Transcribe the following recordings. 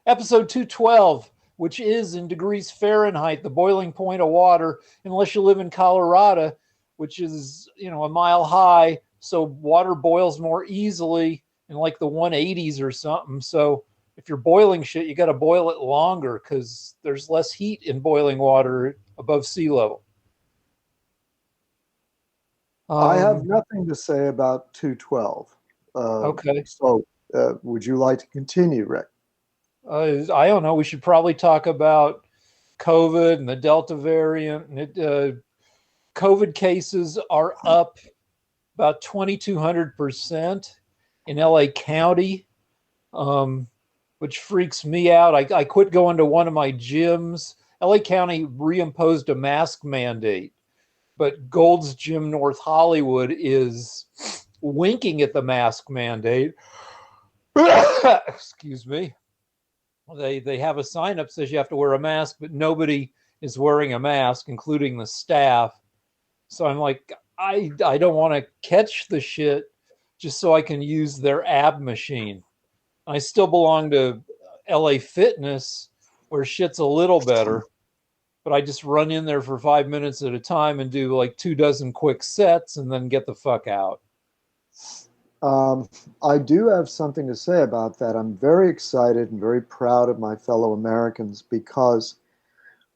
Episode 212, which is in degrees Fahrenheit, the boiling point of water, unless you live in Colorado, which is, a mile high. So water boils more easily in like the 180s or something. So if you're boiling shit, you got to boil it longer because there's less heat in boiling water above sea level. I have nothing to say about 212. Okay. So, would you like to continue, Rick? I don't know. We should probably talk about COVID and the Delta variant. COVID cases are up about 2,200% in LA County, which freaks me out. I quit going to one of my gyms. LA County reimposed a mask mandate, but Gold's Gym North Hollywood is winking at the mask mandate. Excuse me. They have a sign up says you have to wear a mask, but nobody is wearing a mask, including the staff. So I'm like, I don't want to catch the shit just so I can use their ab machine. I still belong to LA Fitness, where shit's a little better, but I just run in there for 5 minutes at a time and do like 24 quick sets and then get the fuck out. I do have something to say about that. I'm very excited and very proud of my fellow Americans because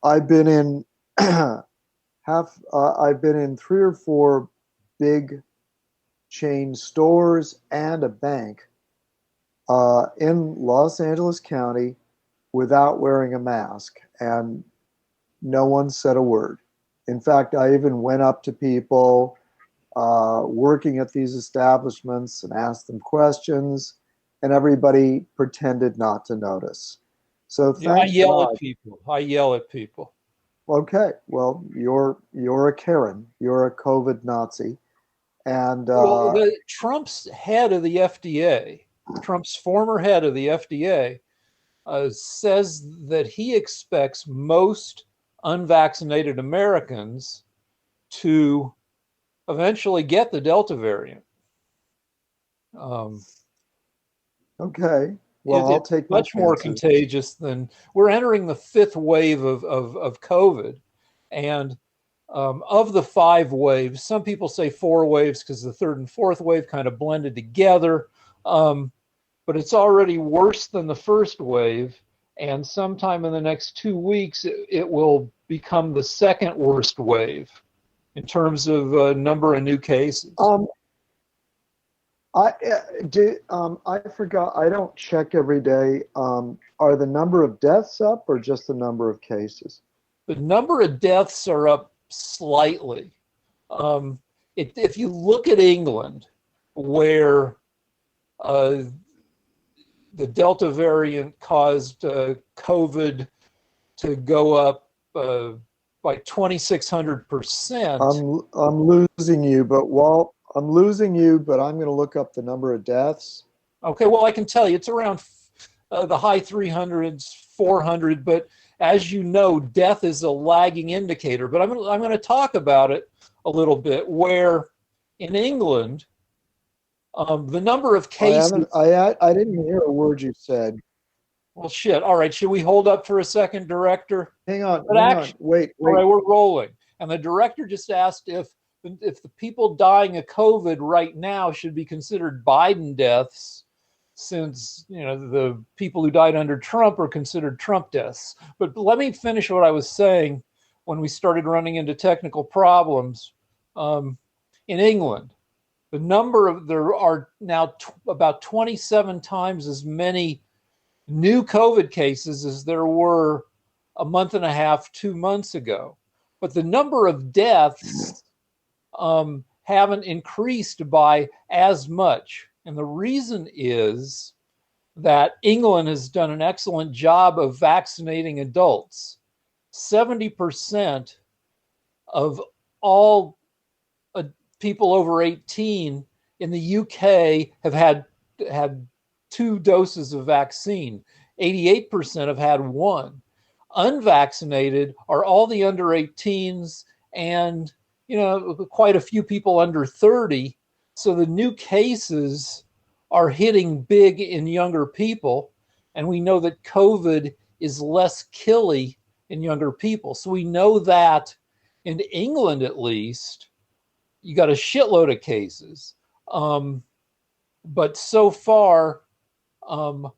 I've been in I've been in 3 or 4 big chain stores and a bank in Los Angeles County without wearing a mask, and no one said a word. In fact, I even went up to people working at these establishments and asked them questions, and everybody pretended not to notice. So I thank yell God. at people. I yell at people. Okay, well, you're a Karen. You're a COVID Nazi, and Well, Trump's head of the FDA, Trump's former head of the FDA, says that he expects most unvaccinated Americans to eventually get the Delta variant. okay, well, I'll It's take my much more chances. contagious than we're entering the 5th wave of COVID. And of the 5 waves, some people say 4 waves because the 3rd and 4th wave kind of blended together. But it's already worse than the 1st wave. And sometime in the next 2 weeks, it will become the 2nd worst wave in terms of number of new cases. I forgot. I don't check every day. Are the number of deaths up or just the number of cases? The number of deaths are up slightly. If you look at England, where the Delta variant caused COVID to go up by 2,600%. I'm losing you, but I'm going to look up the number of deaths. Okay, well, I can tell you it's around the high 300s, 400, but as you know, death is a lagging indicator. But I'm going to talk about it a little bit, where in England, the number of cases... I didn't hear a word you said. Well, shit. All right, should we hold up for a second, director? Hang on, wait. All right, we're rolling. And the director just asked if the people dying of COVID right now should be considered Biden deaths, since the people who died under Trump are considered Trump deaths. But let me finish what I was saying when we started running into technical problems. In England, there are now about 27 times as many new COVID cases as there were a month and a half, 2 months ago. But the number of deaths haven't increased by as much. And the reason is that England has done an excellent job of vaccinating adults. 70% of all people over 18 in the UK have had 2 doses of vaccine. 88% have had 1. Unvaccinated are all the under 18s and quite a few people under 30. So the new cases are hitting big in younger people. And we know that COVID is less killy in younger people. So we know that in England, at least, you got a shitload of cases. But so far,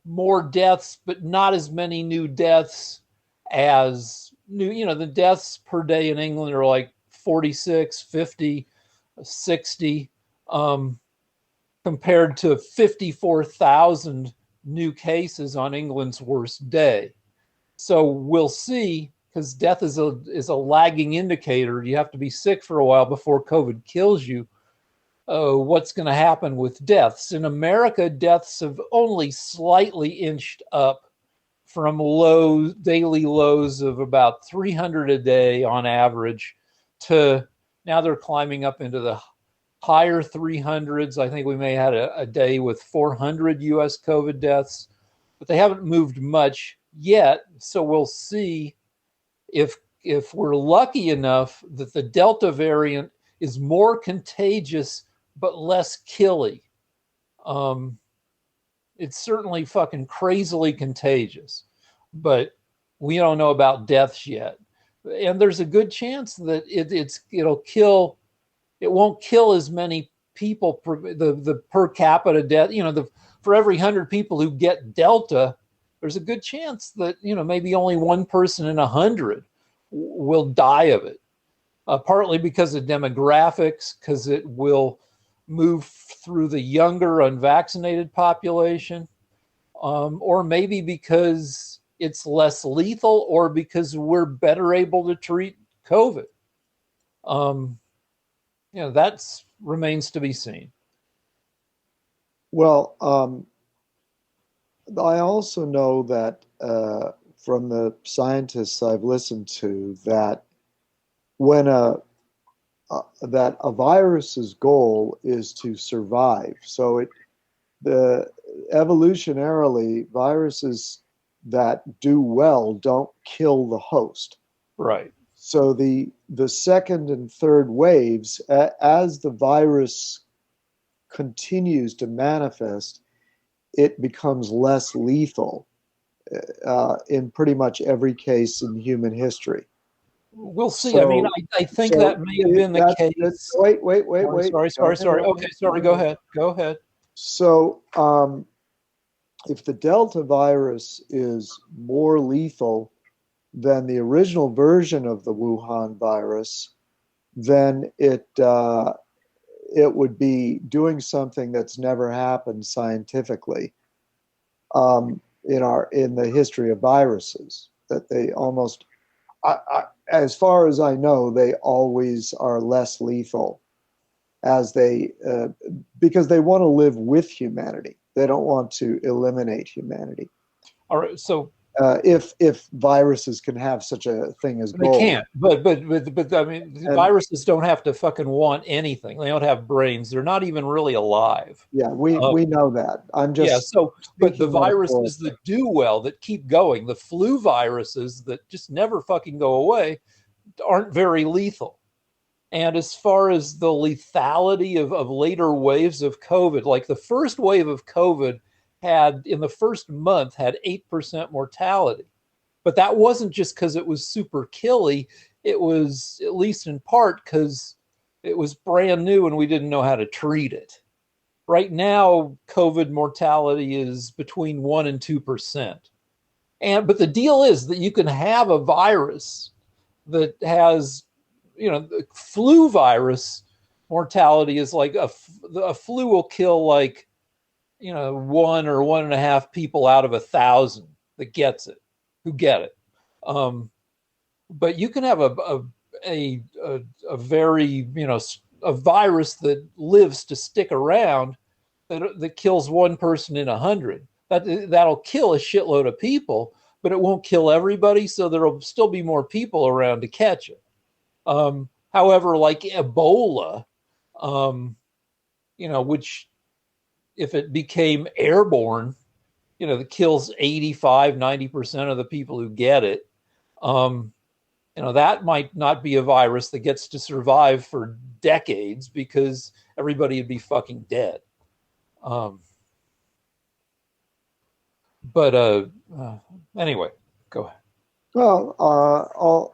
more deaths, but not as many new deaths as new. The deaths per day in England are like 46, 50, 60, compared to 54,000 new cases on England's worst day. So we'll see, because death is a lagging indicator. You have to be sick for a while before COVID kills you. What's going to happen with deaths? In America, deaths have only slightly inched up from daily lows of about 300 a day on average to now they're climbing up into the higher 300s. I think we may have had a day with 400 US COVID deaths, but they haven't moved much yet. So we'll see if we're lucky enough that the Delta variant is more contagious but less killy. It's certainly fucking crazily contagious, but we don't know about deaths yet. And there's a good chance that it'll kill. It won't kill as many people the per capita death. For every 100 people who get Delta, there's a good chance that maybe only one person in 100 will die of it. Partly because of demographics, because it will move through the younger unvaccinated population, or maybe because it's less lethal, or because we're better able to treat COVID. That remains to be seen. Well, I also know that from the scientists I've listened to that when that a virus's goal is to survive. So the evolutionarily, viruses that do well don't kill the host. Right. So the second and third waves, as the virus continues to manifest, it becomes less lethal in pretty much every case in human history. We'll see. So, I mean, I think that may have been the case. Wait. Sorry. Okay, sorry. Go ahead. So, if the Delta virus is more lethal than the original version of the Wuhan virus, then it would be doing something that's never happened scientifically in the history of viruses. That they almost, as far as I know, they always are less lethal because they want to live with humanity. They don't want to eliminate humanity. All right, so if viruses can have such a thing as goal. They can't. But I mean, viruses don't have to fucking want anything. They don't have brains. They're not even really alive. Yeah, we know that. I'm just but the viruses that do well, that keep going, the flu viruses that just never fucking go away, aren't very lethal. And as far as the lethality of later waves of COVID, like the first wave of COVID in the first month had 8% mortality. But that wasn't just because it was super killy. It was, at least in part, because it was brand new and we didn't know how to treat it. Right now, COVID mortality is between 1% and 2%. But the deal is that you can have a virus that has, the flu virus mortality is like a flu will kill like, 1 or 1.5 people out of 1,000 that gets it, who get it. But you can have a very, a virus that lives to stick around that kills one person in 100. That'll kill a shitload of people, but it won't kill everybody. So there'll still be more people around to catch it. However, like Ebola, which if it became airborne, that kills 85-90% of the people who get it, that might not be a virus that gets to survive for decades because everybody would be fucking dead. But anyway, go ahead. Well,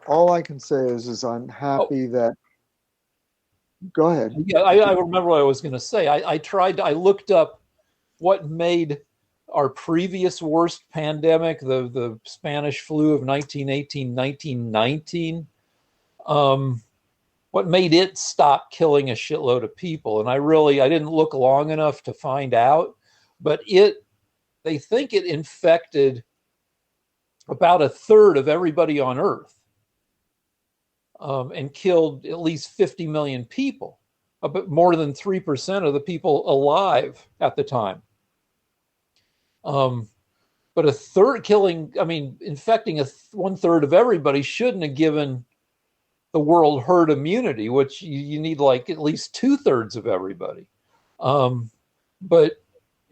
all I can say is I'm Oh, happy that. Go ahead. yeah, I remember what I was going to say. I looked up what made our previous worst pandemic, the Spanish flu of 1918, 1919, what made it stop killing a shitload of people. And I didn't look long enough to find out, but they think it infected about a third of everybody on Earth, and killed at least 50 million people, a bit more than 3% of the people alive at the time. Um, but a third killing, I mean, infecting one third of everybody shouldn't have given the world herd immunity, which you need like at least two-thirds of everybody. Um, but,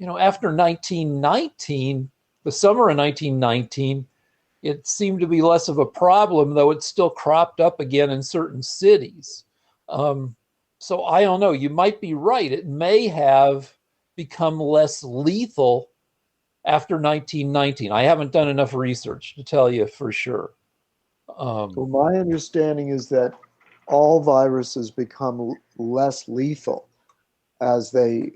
after 1919, the summer of 1919, it seemed to be less of a problem, though it still cropped up again in certain cities. Um, so I don't know. You might be right. It may have become less lethal after 1919. I haven't done enough research to tell you for sure. Well, my understanding is that all viruses become less lethal as they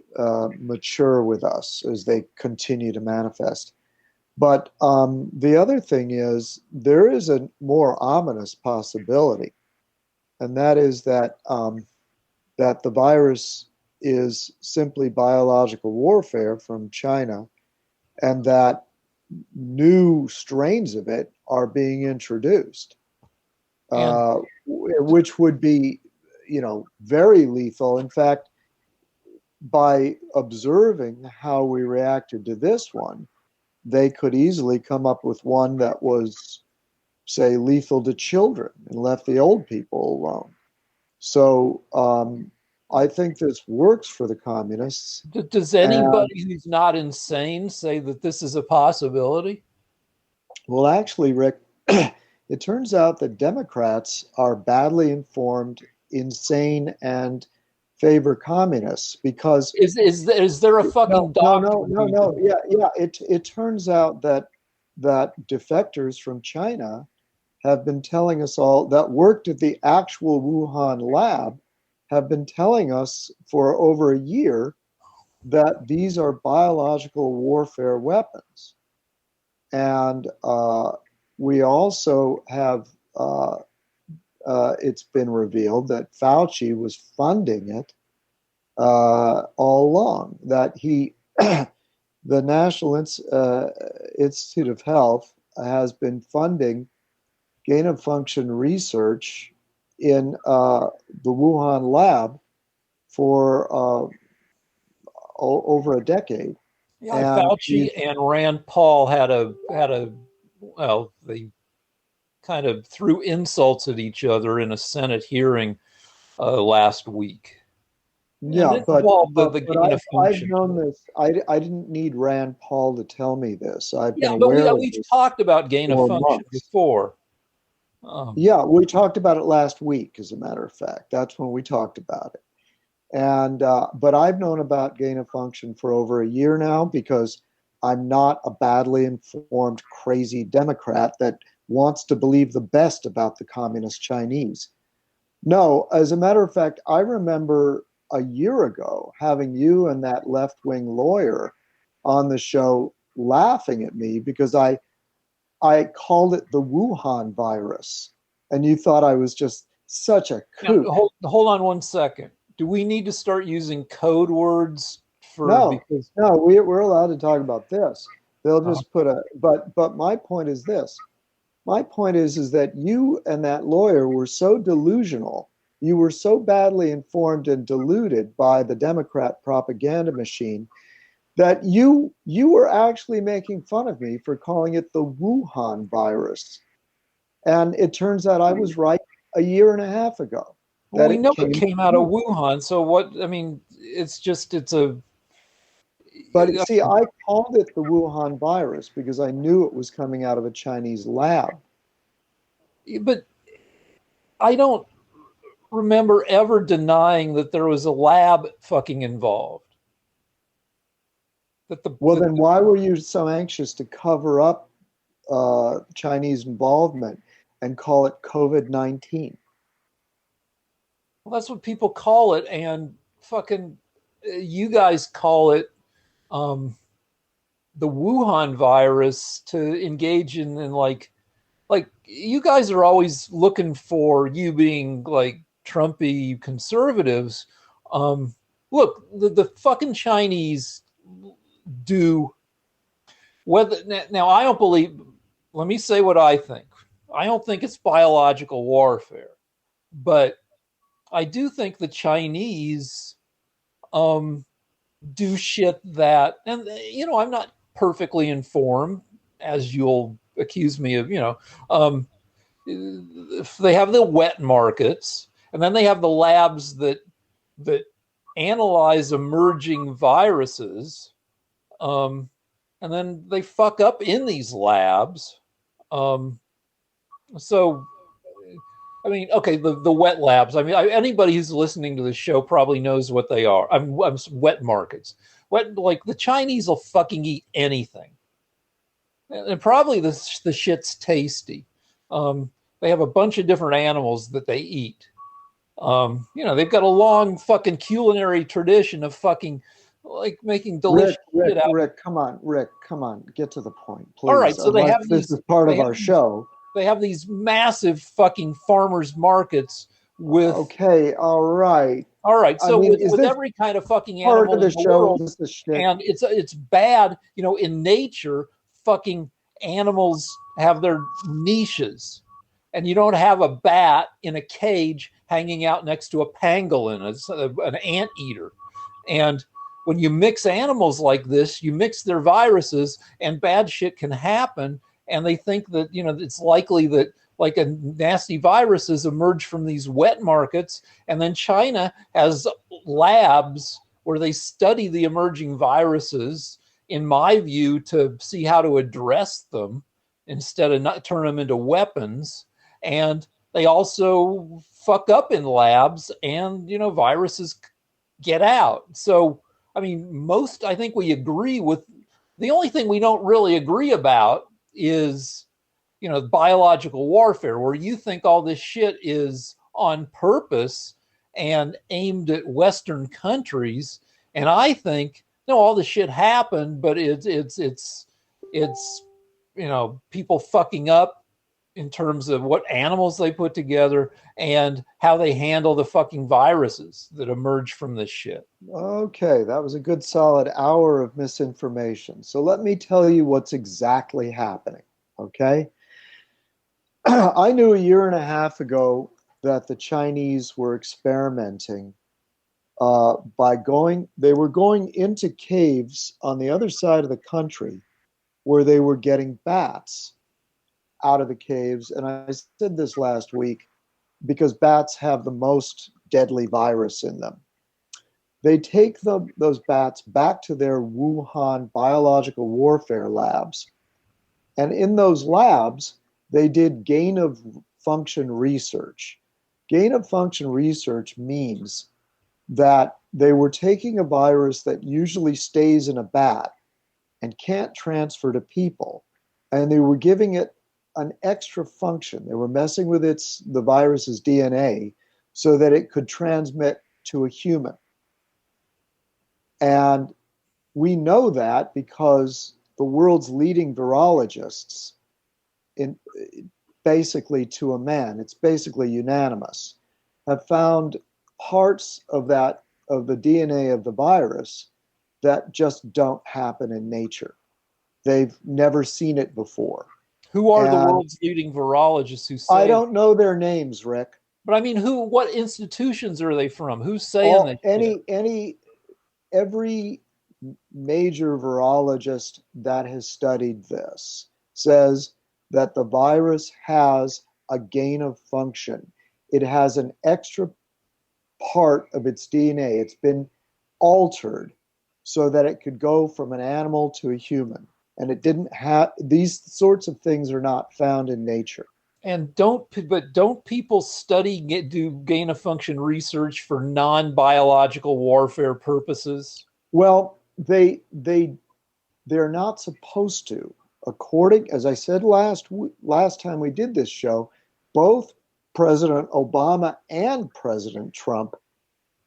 mature with us, as they continue to manifest. But the other thing is, there is a more ominous possibility, and that is that the virus is simply biological warfare from China, and that new strains of it are being introduced, and which would be, very lethal. In fact, by observing how we reacted to this one, they could easily come up with one that was, say, lethal to children and left the old people alone. So I think this works for the communists. does And anybody who's not insane say that this is a possibility? well, actually, Rick, it turns out that Democrats are badly informed, insane, and favor communists because Is there a no, fucking no, doctor no, no, who no. Yeah, yeah. It turns out that defectors from China have been telling us all that worked at the actual Wuhan lab have been telling us for over a year that these are biological warfare weapons. And we also have, it's been revealed that Fauci was funding it all along, that the National Institute of Health has been funding gain of function research in the Wuhan lab for over a decade. Yeah, And Fauci and Rand Paul had a well, they kind of threw insults at each other in a Senate hearing last week, and yeah, it involved the but gain of I've function. known this. I didn't need Rand Paul to tell me this. I've been Yeah, but aware of we've this talked about gain of for function months. before. Um, Yeah, we talked about it last week, as a matter of fact. That's when we talked about it. And but I've known about gain of function for over a year now because I'm not a badly informed, crazy Democrat that wants to believe the best about the communist Chinese. No, as a matter of fact, I remember a year ago having you and that left wing lawyer on the show laughing at me because I called it the Wuhan virus, and you thought I was just such a Now, kook. hold on one second. Do we need to start using code words for No, because no, we're allowed to talk about this. They'll uh, just put a but my point is this. My point is that you and that lawyer were so delusional. You were so badly informed and deluded by the Democrat propaganda machine that you were actually making fun of me for calling it the Wuhan virus. And it turns out I was right a year and a half ago well, that we it know it came came from out of Wuhan. Wuhan. So what? I mean, it's a. But see, I called it the Wuhan virus because I knew it was coming out of a Chinese lab. But I don't remember ever denying that there was a lab fucking involved. Well, then why were you so anxious to cover up Chinese involvement and call it COVID-19? Well, that's what people call it, and fucking you guys call it um, the Wuhan virus to engage in like you guys are always looking for, you being like Trumpy conservatives. Um, Look, the fucking Chinese do whether now I don't believe. Let me say what I think. I don't think it's biological warfare, but I do think the Chinese um, do shit that, and I'm not perfectly informed, as you'll accuse me of. They have the wet markets, and then they have the labs that analyze emerging viruses, um, and then they fuck up in these labs. Um, so I mean, okay, the wet labs. I mean, anybody who's listening to the show probably knows what they are. I'm wet markets. Wet, like the Chinese will fucking eat anything, and probably the shit's tasty. They have a bunch of different animals that they eat. They've got a long fucking culinary tradition of fucking like making delicious shit out. Rick, come on, get to the point, All right, please. so they have this these. is part of our show. They have these massive fucking farmers markets with. Okay, all right. All right, so I mean, with every kind of fucking animal part of the in the show, world, and it's bad. In nature, fucking animals have their niches, and you don't have a bat in a cage hanging out next to a pangolin, an anteater. And when you mix animals like this, you mix their viruses, and bad shit can happen. And they think that it's likely that like a nasty viruses emerge from these wet markets, and then China has labs where they study the emerging viruses, in my view, to see how to address them instead of not turn them into weapons. And they also fuck up in labs, and viruses get out. So I mean, I think we agree with. The only thing we don't really agree about is biological warfare, where you think all this shit is on purpose and aimed at Western countries, and I think no, all this shit happened, but it's people fucking up in terms of what animals they put together and how they handle the fucking viruses that emerge from this shit. Okay, that was a good solid hour of misinformation. So let me tell you what's exactly happening. Okay. I knew a year and a half ago that the Chinese were experimenting they were going into caves on the other side of the country where they were getting bats out of the caves. And I said this last week because bats have the most deadly virus in them. They take those bats back to their Wuhan biological warfare labs. And in those labs, they did gain of function research. Gain of function research means that they were taking a virus that usually stays in a bat and can't transfer to people, and they were giving it an extra function. They were messing with the virus's DNA so that it could transmit to a human. And we know that because the world's leading virologists, basically to a man, it's basically unanimous, have found parts of the DNA of the virus that just don't happen in nature. They've never seen it before. Who are the world's leading virologists who say? I don't know their names, Rick. But I mean, what institutions are they from? Who's saying that? Every major virologist that has studied this says that the virus has a gain of function. It has an extra part of its DNA. It's been altered so that it could go from an animal to a human. And it didn't have, these sorts of things are not found in nature. And don't people do gain of function research for non-biological warfare purposes? Well, they they're not supposed to. According, as I said last time we did this show, both President Obama and President Trump,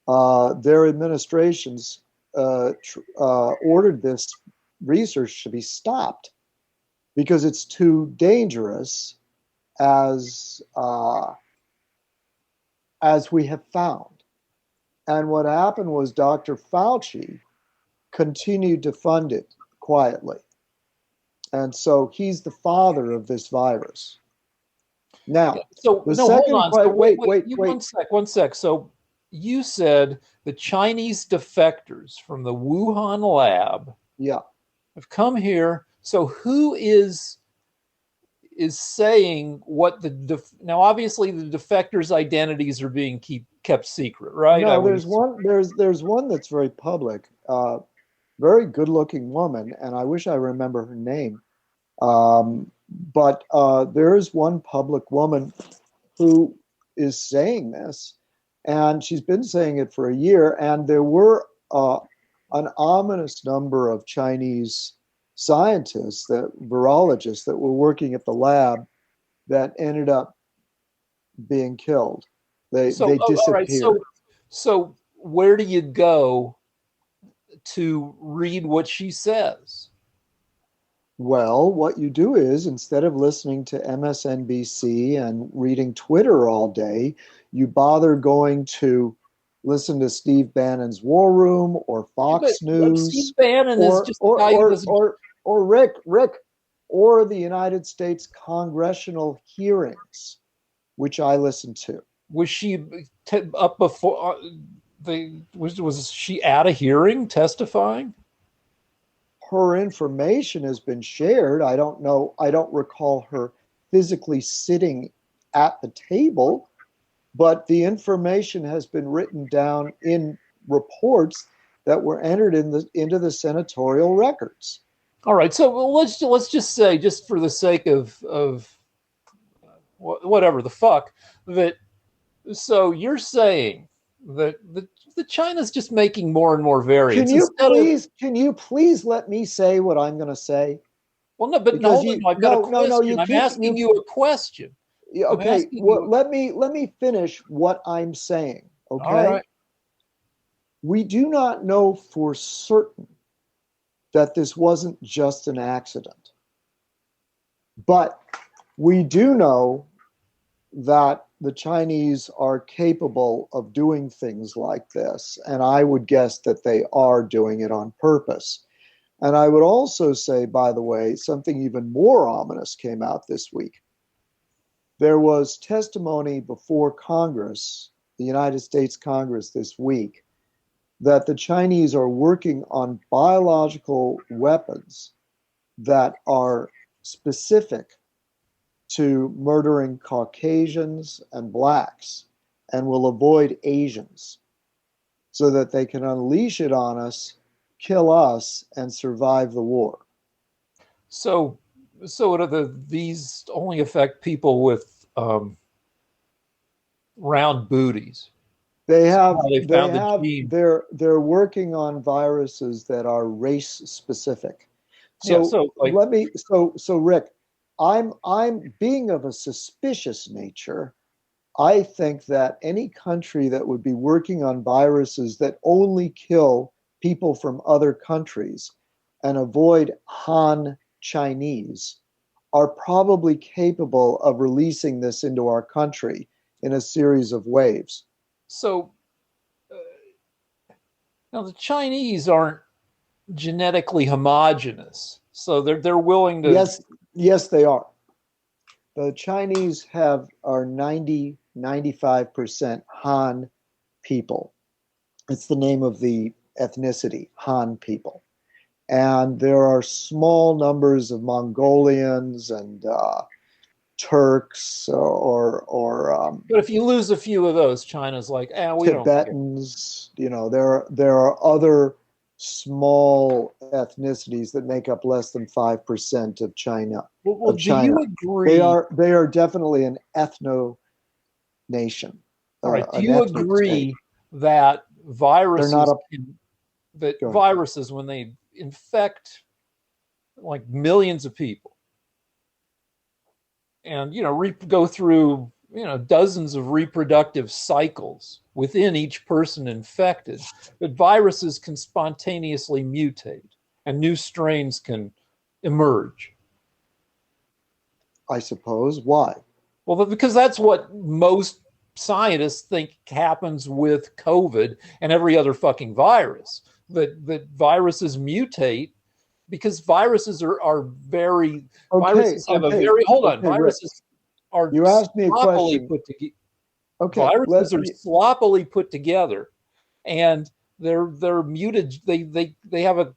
their administrations ordered this research to be stopped because it's too dangerous, as we have found. And what happened was Dr. Fauci continued to fund it quietly. And so he's the father of this virus. Now, so the no, hold second on. So question, wait. one sec. So you said the Chinese defectors from the Wuhan lab Yeah. have come here. So who is saying what now? Obviously, the defectors' identities are being kept secret, right? No, there's one that's very public, very good-looking woman, and I wish I remember her name. But there is one public woman who is saying this, and she's been saying it for a year. And there were an ominous number of Chinese scientists, virologists, that were working at the lab that ended up being killed. They disappeared. All right. So where do you go to read what she says? Well, what you do is, instead of listening to MSNBC and reading Twitter all day, you bother going to listen to Steve Bannon's War Room or Fox News. Steve Bannon is just the guy who doesn't. Or Rick, or the United States congressional hearings, which I listen to. Was she up before was she at a hearing testifying? Her information has been shared. I don't know. I don't recall her physically sitting at the table, but the information has been written down in reports that were entered into the senatorial records. All right. So let's just say, just for the sake of whatever the fuck, that. So you're saying that the China's just making more and more variants. Can you please let me say what I'm going to say? Well, no, but no, I've got a question. I'm asking you a question. Okay, well, let me finish what I'm saying. Okay. All right. We do not know for certain that this wasn't just an accident, but we do know that the Chinese are capable of doing things like this, and I would guess that they are doing it on purpose. And I would also say, by the way, something even more ominous came out this week. There was testimony before Congress, the United States Congress, this week, that the Chinese are working on biological weapons that are specific to murdering Caucasians and blacks and will avoid Asians, so that they can unleash it on us, kill us, and survive the war. So these only affect people with round booties? They're working on viruses that are race specific. So Rick, I'm being of a suspicious nature. I think that any country that would be working on viruses that only kill people from other countries and avoid Han Chinese are probably capable of releasing this into our country in a series of waves. So now the Chinese aren't genetically homogenous, so they're willing to. Yes, they are. The Chinese are 95% Han people. It's the name of the ethnicity, Han people. And there are small numbers of Mongolians and Turks but if you lose a few of those, China's like, we Tibetans. There are other small ethnicities that make up less than 5% of China. Well, do you agree? They are definitely an ethno nation. All right. Do you agree that viruses, viruses, when they infect like millions of people, and go through dozens of reproductive cycles within each person infected, but viruses can spontaneously mutate and new strains can emerge. I suppose. Why? Well, because that's what most scientists think happens with COVID and every other fucking virus. That viruses mutate because viruses are very Okay, viruses have a okay, very hold on okay, Rick. viruses are You asked me a sloppily question. put together. Okay, Viruses are sloppily put together, and they're muted. They have a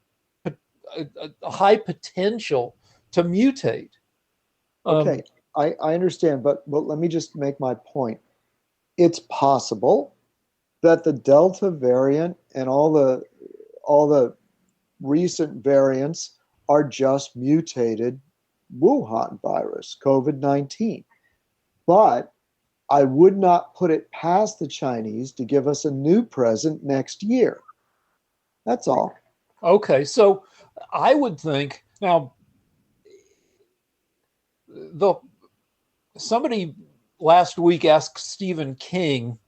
high potential to mutate. okay. I understand, but let me just make my point. It's possible that the Delta variant and all the recent variants are just mutated Wuhan virus, COVID-19. But I would not put it past the Chinese to give us a new present next year. That's all. Okay, so I would think now the somebody last week asked Stephen King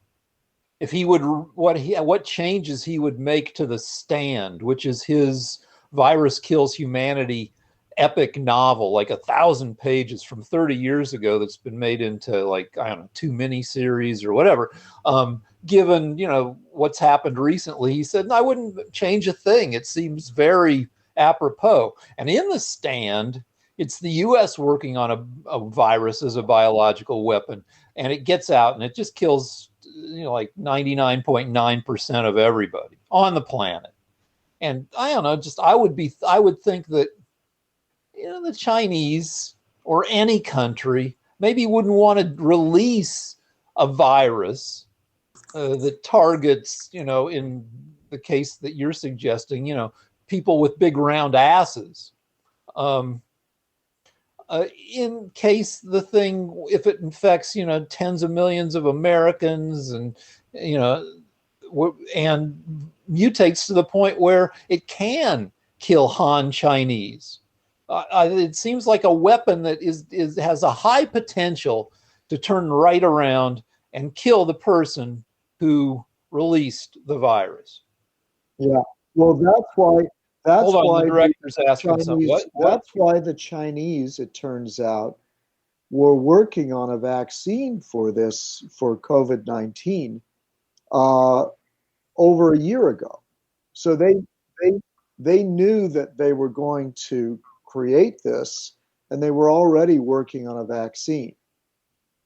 if he would what changes he would make to The Stand, which is his virus kills humanity epic novel, like 1,000 pages from 30 years ago, that's been made into, like, I don't know, 2 miniseries or whatever. Given what's happened recently, he said, I wouldn't change a thing. It seems very apropos. And in The Stand, it's the U.S. working on a virus as a biological weapon, and it gets out and it just kills like 99.9% of everybody on the planet. And I don't know, I would think that the Chinese or any country maybe wouldn't want to release a virus that targets, in the case that you're suggesting, people with big round asses. In case the thing, if it infects, tens of millions of Americans and, and mutates to the point where it can kill Han Chinese. It seems like a weapon that has a high potential to turn right around and kill the person who released the virus. Yeah. Well, that's Hold on, why the director's asking something. Chinese, What? that's why the Chinese, it turns out, were working on a vaccine for COVID-19 over a year ago. So they knew that they were going to create this, and they were already working on a vaccine.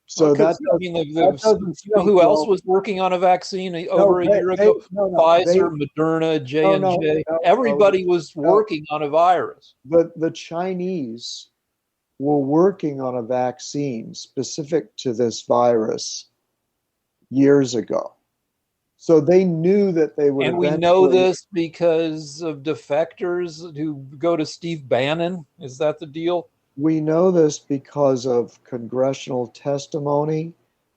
So Okay, that, so, I mean, that doesn't you know speak who else well. was working on a vaccine over a year They, ago? no, no, Pfizer, Moderna, no, no, J&J. no, Everybody was no. working on a virus. The Chinese were working on a vaccine specific to this virus years ago. So they knew that they would And we know eventually. this because of defectors who go to Steve Bannon. Is that the deal? We know this because of congressional testimony.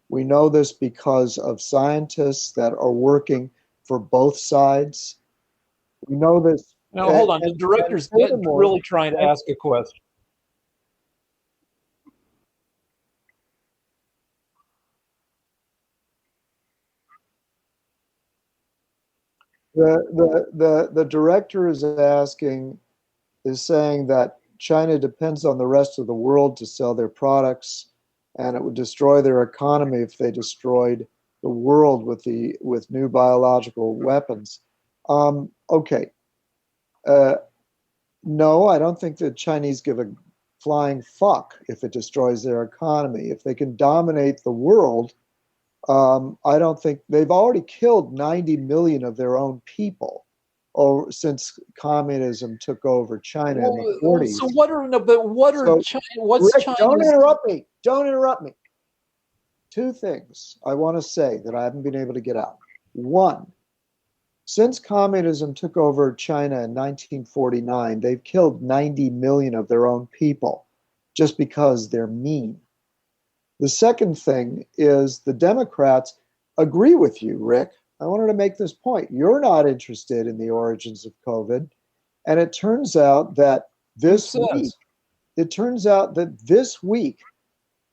We know this because of scientists that are working for both sides. We know this. Now, hold on. The director's really trying to ask a question. The director is saying that China depends on the rest of the world to sell their products, and it would destroy their economy if they destroyed the world with new biological weapons. Okay. No, I don't think the Chinese give a flying fuck if it destroys their economy. If they can dominate the world, I don't think they've already killed 90 million of their own people since communism took over China in the 40s. So what's Rick, China's? Don't interrupt me. Don't interrupt me. Two things I want to say that I haven't been able to get out. One, since communism took over China in 1949, they've killed 90 million of their own people just because they're mean. The second thing is the Democrats agree with you, Rick. I wanted to make this point. You're not interested in the origins of COVID. And it turns out that Who This week, says? it turns out that this week,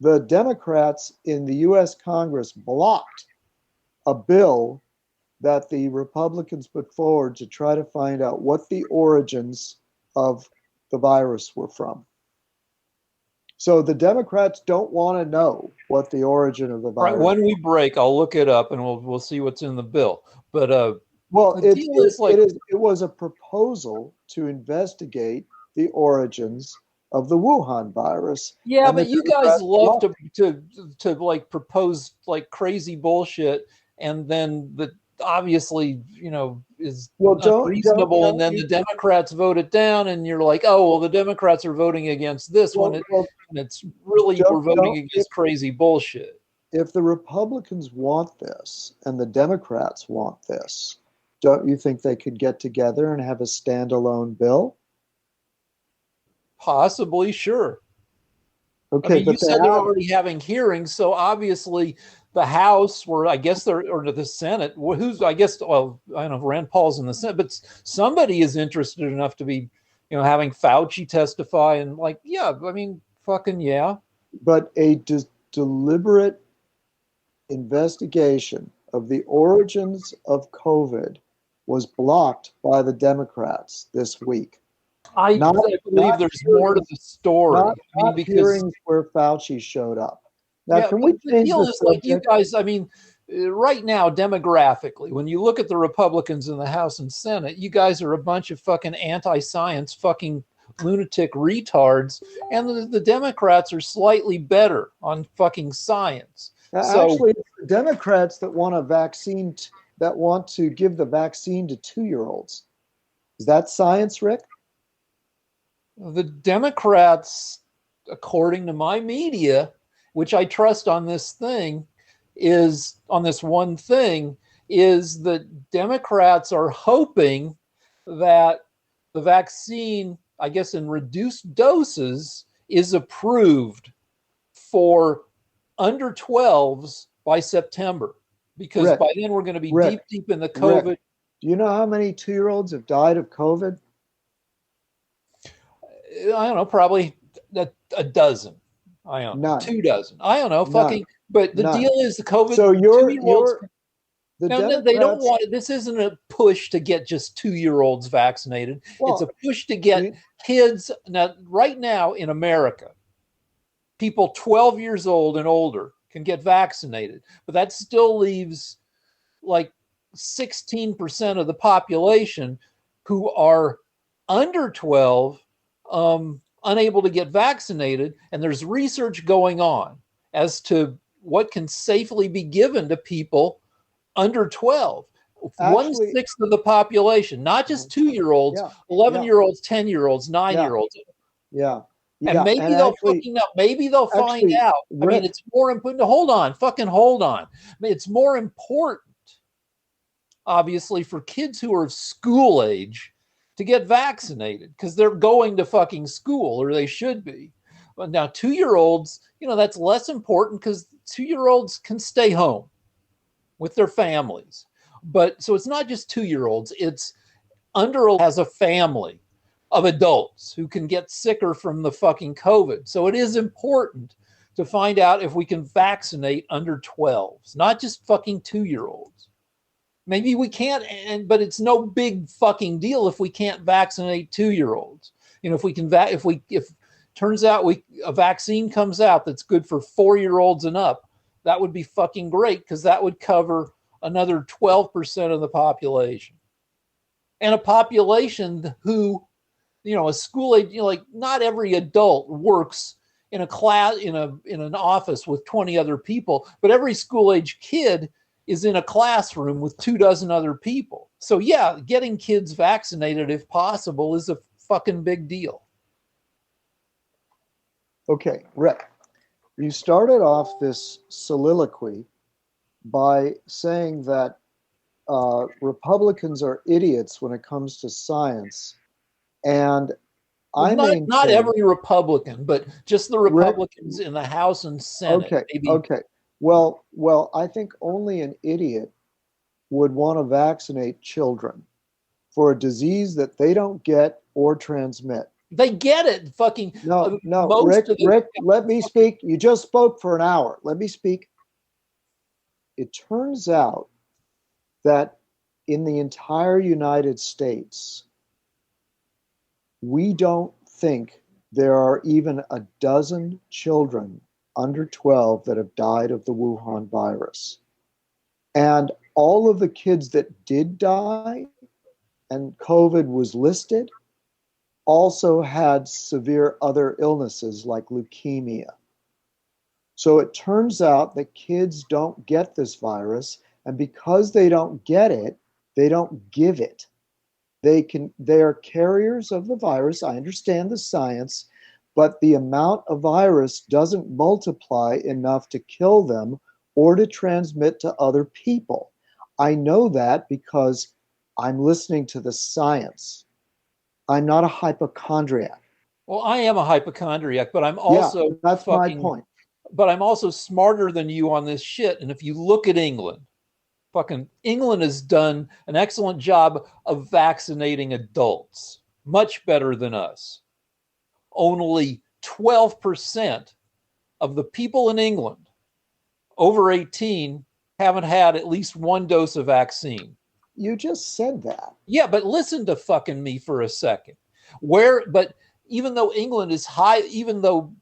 the Democrats in the US Congress blocked a bill that the Republicans put forward to try to find out what the origins of the virus were from. So the Democrats don't want to know what the origin of the Right. virus. When we break, I'll look it up and we'll see what's in the bill. But Well, the deal is like, it was a proposal to investigate the origins of the Wuhan virus. yeah, And the but you guys Democrats love blocked to like propose like crazy bullshit, and then the obviously is well, unreasonable, and don't then you, the Democrats vote it down, and you're like, oh well, the Democrats are voting against this one, well, and it's really we're voting don't against crazy bullshit. if the Republicans want this and the Democrats want this, don't you think they could get together and have a standalone bill? Possibly, sure. I Okay, mean, you but they said they're have, already having hearings, so obviously the House, where I guess they're, or the Senate, who's, I guess, well, I don't know if Rand Paul's in the Senate, but somebody is interested enough to be, having Fauci testify and like, yeah, I mean, fucking yeah. but a deliberate investigation of the origins of COVID was blocked by the Democrats this week. I Not, believe not there's more to hearings, the story. not, I mean, not because hearings where Fauci showed up. Now, yeah, can but we the change deal the is like you subject? guys, I mean, right now, demographically, when you look at the Republicans in the House and Senate, you guys are a bunch of fucking anti-science fucking lunatic retards, and the Democrats are slightly better on fucking science. So Actually, it's the Democrats that want a vaccine, that want to give the vaccine to 2-year-olds. Is that science, Rick? the Democrats, according to my media, which I trust on this thing, is on this one thing, is that Democrats are hoping that the vaccine, I guess in reduced doses, is approved for under 12s by September, because Rick, by then we're going to be Rick, deep in the Rick, COVID. do you know how many 2-year-olds have died of COVID? I don't know, probably a dozen. I don't know, None. 2 dozen. I don't know, None. fucking. But the None. deal is the COVID So 2-year-olds. the No, no, they don't Democrats, want it. This isn't a push to get just 2-year-olds vaccinated. It's a well, push to get you- kids. Now, right now in America, people 12 years old and older can get vaccinated, but that still leaves like 16% of the population who are under 12, unable to get vaccinated. And there's research going on as to what can safely be given to people under 12. One actually, sixth of the population, not just 2-year-olds, yeah, 11-year-olds, 10-year-olds, yeah, 9-year-olds. yeah, And yeah. maybe And they'll fucking up. Maybe they'll find actually, out. I mean, Rick, it's more important. Hold on, fucking hold on. I mean, it's more important, obviously, for kids who are of school age to get vaccinated because they're going to fucking school, or they should be. But now 2-year-olds, that's less important because 2-year-olds can stay home with their families. But so it's not just 2-year-olds, it's under has a family of adults who can get sicker from the fucking COVID. So it is important to find out if we can vaccinate under 12s, not just fucking 2-year-olds. Maybe we can't, but it's no big fucking deal if we can't vaccinate 2-year-olds. If we can, if turns out a vaccine comes out that's good for 4-year-olds and up, that would be fucking great because that would cover another 12% of the population. And a population who, a school age, like not every adult works in a class, in an office with 20 other people, but every school age kid is in a classroom with 24 other people. So yeah, getting kids vaccinated if possible is a fucking big deal. okay, Rick, you started off this soliloquy by saying that Republicans are idiots when it comes to science, and I Not maintain, every Republican, but just the Rick, Republicans in the House and Senate. okay, Maybe. okay. Well, I think only an idiot would want to vaccinate children for a disease that they don't get or transmit. They get it. Fucking No, no, most Rick, of the Rick, let me speak. You just spoke for an hour. Let me speak. It turns out that in the entire United States, we don't think there are even a dozen children under 12 that have died of the Wuhan virus. And all of the kids that did die and COVID was listed also had severe other illnesses like leukemia. So it turns out that kids don't get this virus, and because they don't get it, they don't give it. They are carriers of the virus. I understand the science, but the amount of virus doesn't multiply enough to kill them or to transmit to other people. I know that because I'm listening to the science. I'm not a hypochondriac. well, I am a hypochondriac, but I'm Yeah, also that's my fucking, point. but I'm also smarter than you on this shit. And if you look at England, fucking England has done an excellent job of vaccinating adults, much better than us. Only 12% of the people in England over 18 haven't had at least one dose of vaccine. You just said that. Yeah, but listen to fucking me for a second. But even though England is high, even though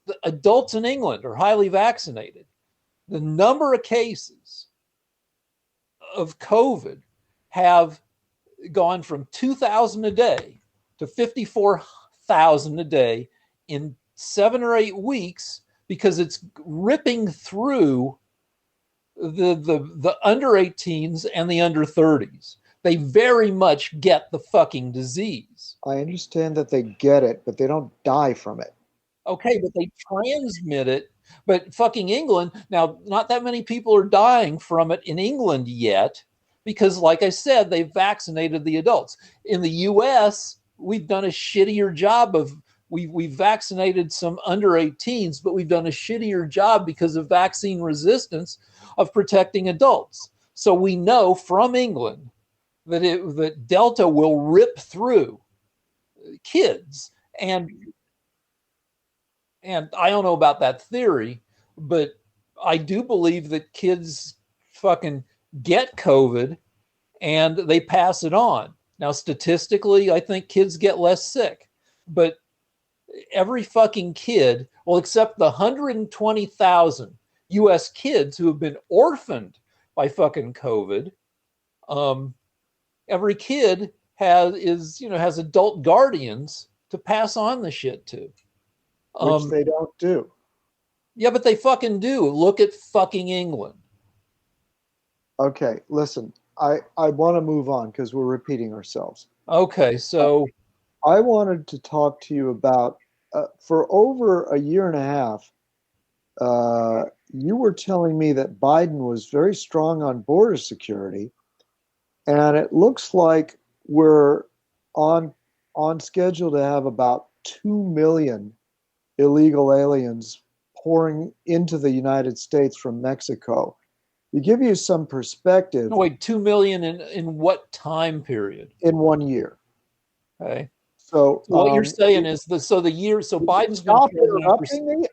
the adults in England are highly vaccinated, the number of cases of COVID have gone from 2,000 a day to 54,000 a day in 7 or 8 weeks because it's ripping through the under 18s and the under 30s. They very much get the fucking disease. I understand that they get it, but they don't die from it. Okay, but they transmit it. But fucking England, now, not that many people are dying from it in England yet because, like I said, they've vaccinated the adults. In the US, we've done a shittier job of, we've vaccinated some under 18s, but we've done a shittier job because of vaccine resistance of protecting adults. So we know from England that Delta will rip through kids. And I don't know about that theory, but I do believe that kids fucking get COVID and they pass it on. Now, statistically, I think kids get less sick, but every fucking kid, well, except the 120,000 US kids who have been orphaned by fucking COVID, every kid has adult guardians to pass on the shit to. Which they don't do. Yeah, but they fucking do. Look at fucking England. Okay, listen, I want to move on because we're repeating ourselves. Okay, so I wanted to talk to you about for over a year and a half, you were telling me that Biden was very strong on border security, and it looks like we're on schedule to have about 2 million illegal aliens pouring into the United States from Mexico. To give you some perspective, no, wait, 2 million in what time period? in 1 year. Okay. So, So what you're saying is so Biden's been stop president for interrupting me.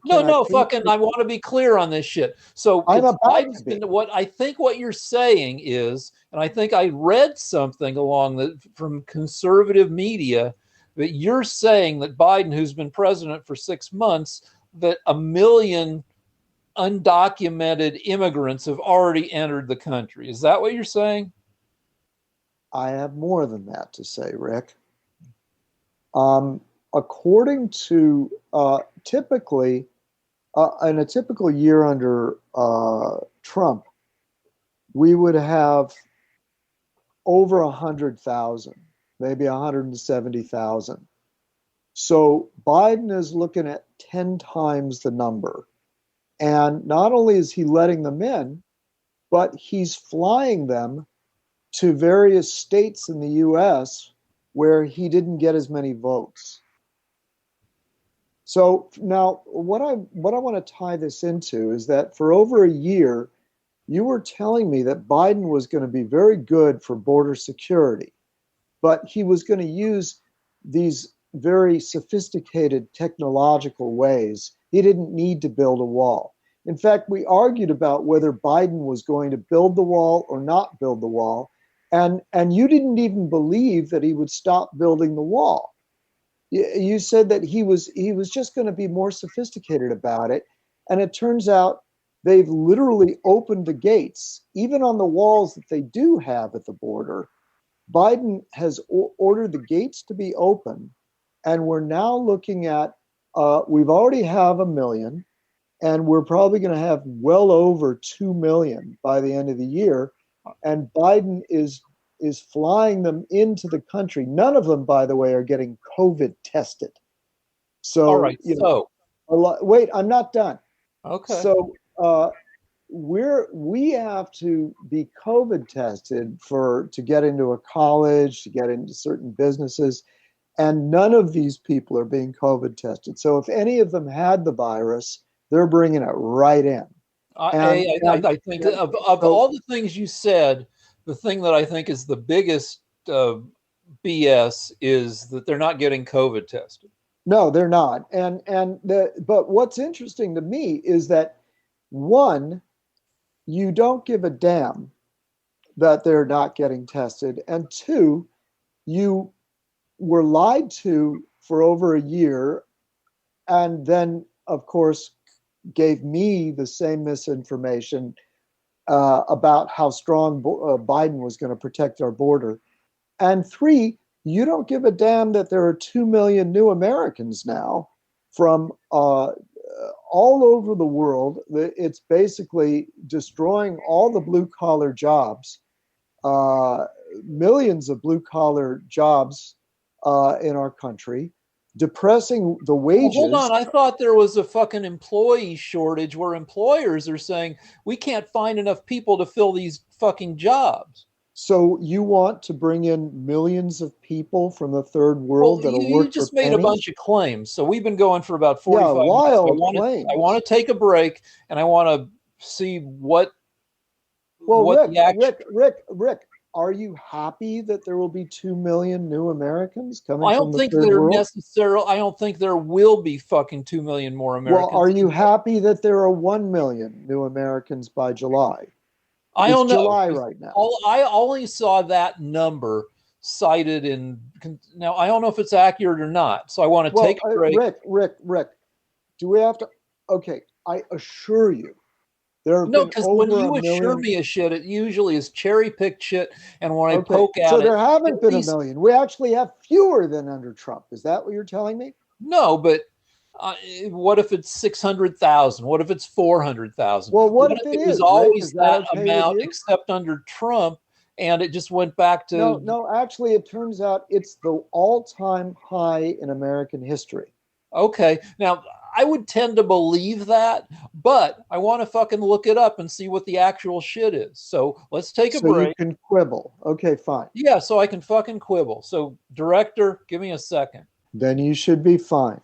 no, fucking, I want to be clear on this shit. So I'm it's about Biden's to be. been, what you're saying is, and I think I read something from conservative media, that you're saying that Biden, who's been president for 6 months, that 1 million undocumented immigrants have already entered the country. Is that what you're saying? I have more than that to say, Rick. According to typically, in a typical year under Trump, we would have over 100,000, maybe 170,000. So Biden is looking at 10 times the number. And not only is he letting them in, but he's flying them to various states in the US where he didn't get as many votes. So now what I want to tie this into is that for over a year, you were telling me that Biden was going to be very good for border security, but he was going to use these very sophisticated technological ways. He didn't need to build a wall. In fact, we argued about whether Biden was going to build the wall or not build the wall. And you didn't even believe that he would stop building the wall. You said that he was just going to be more sophisticated about it. And it turns out they've literally opened the gates, even on the walls that they do have at the border. Biden has ordered the gates to be open. And we're now looking at, we've already have 1 million, and we're probably going to have well over 2 million by the end of the year. And Biden is flying them into the country. None of them, by the way, are getting COVID tested. So, all right. wait, I'm not done. Okay. So we have to be COVID tested to get into a college, to get into certain businesses, and none of these people are being COVID tested. So if any of them had the virus, they're bringing it right in. I think of all the things you said, the thing that I think is the biggest BS is that they're not getting COVID tested. No, they're not. But what's interesting to me is that, one, you don't give a damn that they're not getting tested, and two, you were lied to for over a year, and then, of course, gave me the same misinformation about how strong Biden was going to protect our border. And three, you don't give a damn that there are 2 million new Americans now from all over the world. It's basically destroying all the blue-collar jobs, millions of blue-collar jobs in our country, depressing the wages. Well, hold on, I thought there was a fucking employee shortage where employers are saying we can't find enough people to fill these fucking jobs. So you want to bring in millions of people from the third world that'll work for pennies? You just made a bunch of claims. So we've been going for about 45 minutes. I want to take a break, and I want to see what. Well, Rick, are you happy that there will be 2 million new Americans coming from the third world? I don't think there will be fucking 2 million more Americans. Well, are you happy that there are 1 million new Americans by July? I don't know. July right now. I only saw that number cited in. Now, I don't know if it's accurate or not, so I want to take a break. Rick, do we have to? Okay, I assure you. No, because when you assure me a shit, it usually is cherry-picked shit, and when I poke at it... So there haven't been 1 million. We actually have fewer than under Trump. Is that what you're telling me? No, but what if it's 600,000? What if it's 400,000? Well, what if it was always that amount, except under Trump, and it just went back to... No, actually, it turns out it's the all-time high in American history. Okay, now... I would tend to believe that, but I want to fucking look it up and see what the actual shit is. So let's take a break. So you can quibble. Okay, fine. Yeah, so I can fucking quibble. So, director, give me a second. Then you should be fine.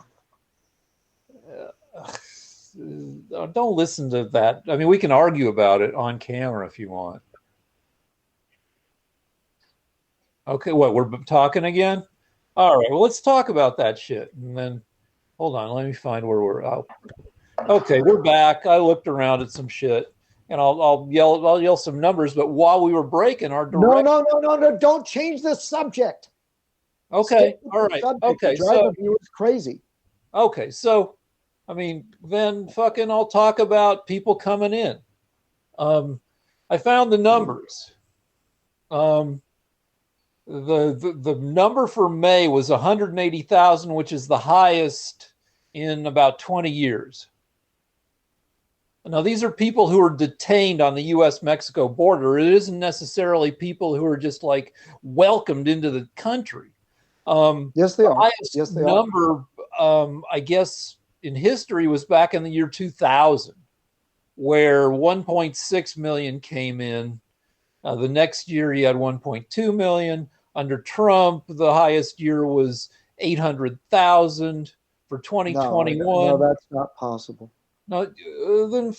Don't listen to that. I mean, we can argue about it on camera if you want. Okay, what, we're talking again? All right, well, let's talk about that shit, and then... Hold on, let me find where we're out. Okay, we're back. I looked around at some shit, and I'll yell some numbers. But while we were breaking, our director... No! Don't change the subject. Okay, all right. Okay, so viewers crazy. Okay, so I mean, then fucking I'll talk about people coming in. I found the numbers. The number for May was 180,000, which is the highest in about 20 years. Now, these are people who are detained on the U.S.-Mexico border. It isn't necessarily people who are just like welcomed into the country. Yes, they are. The highest number, I guess, in history was back in the year 2000, where 1.6 million came in. The next year, he had 1.2 million. Under Trump, the highest year was 800,000 for 2021. No, that's not possible. No, then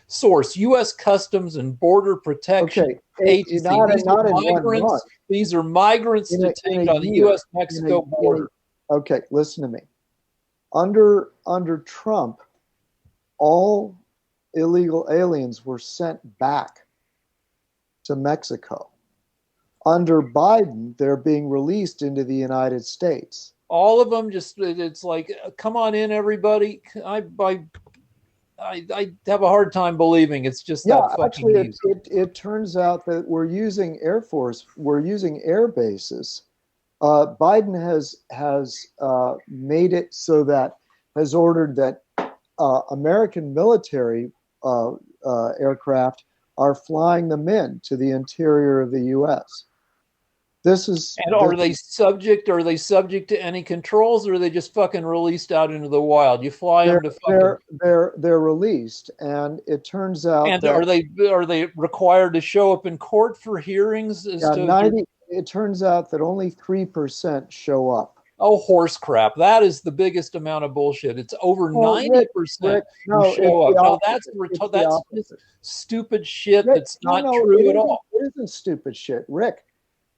source U.S. Customs and Border Protection Okay, Agency. not These are not in 1 month. migrants. These are migrants In detained a on the year. U.S.-Mexico border. Okay, listen to me. Under Trump, all illegal aliens were sent back to Mexico. Under Biden, they're being released into the United States. All of them it's like, come on in, everybody. I have a hard time believing it's just Yeah, that fucking actually, easy. it turns out that we're using we're using air bases. Biden has made it so that has ordered that American military aircraft are flying them in to the interior of the U.S. And are they subject? Are they subject to any controls, or are they just fucking released out into the wild? You fly them to fucking. They're released, and it turns out And that are they required to show up in court for hearings as yeah, to? 90. It turns out that only 3% show up. Oh, horse crap! That is the biggest amount of bullshit. It's over Oh, 90% Rick, who no, show it's up. the No, opposite. It's the that's just opposite. stupid shit. Rick, That's no, not no, true at all. it isn't stupid shit. Rick,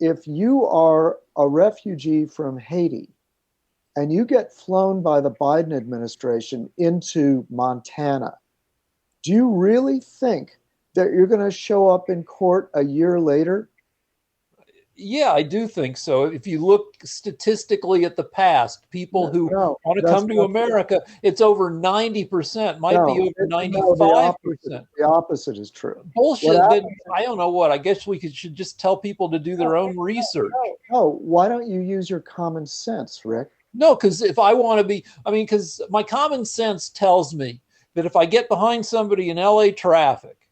if you are a refugee from Haiti and you get flown by the Biden administration into Montana, do you really think that you're going to show up in court a year later? Yeah, I do think so. If you look statistically at the past, people No, who no, want to that's come to not true. America, it's over 90%, might be No, over no, the opposite. 95%. The opposite is true. What Bullshit. Then happens? I don't know what. I guess should just tell people to do No, their own research. no. Why don't you use your common sense, Rick? No, because if I want to be, I mean, because my common sense tells me that if I get behind somebody in LA traffic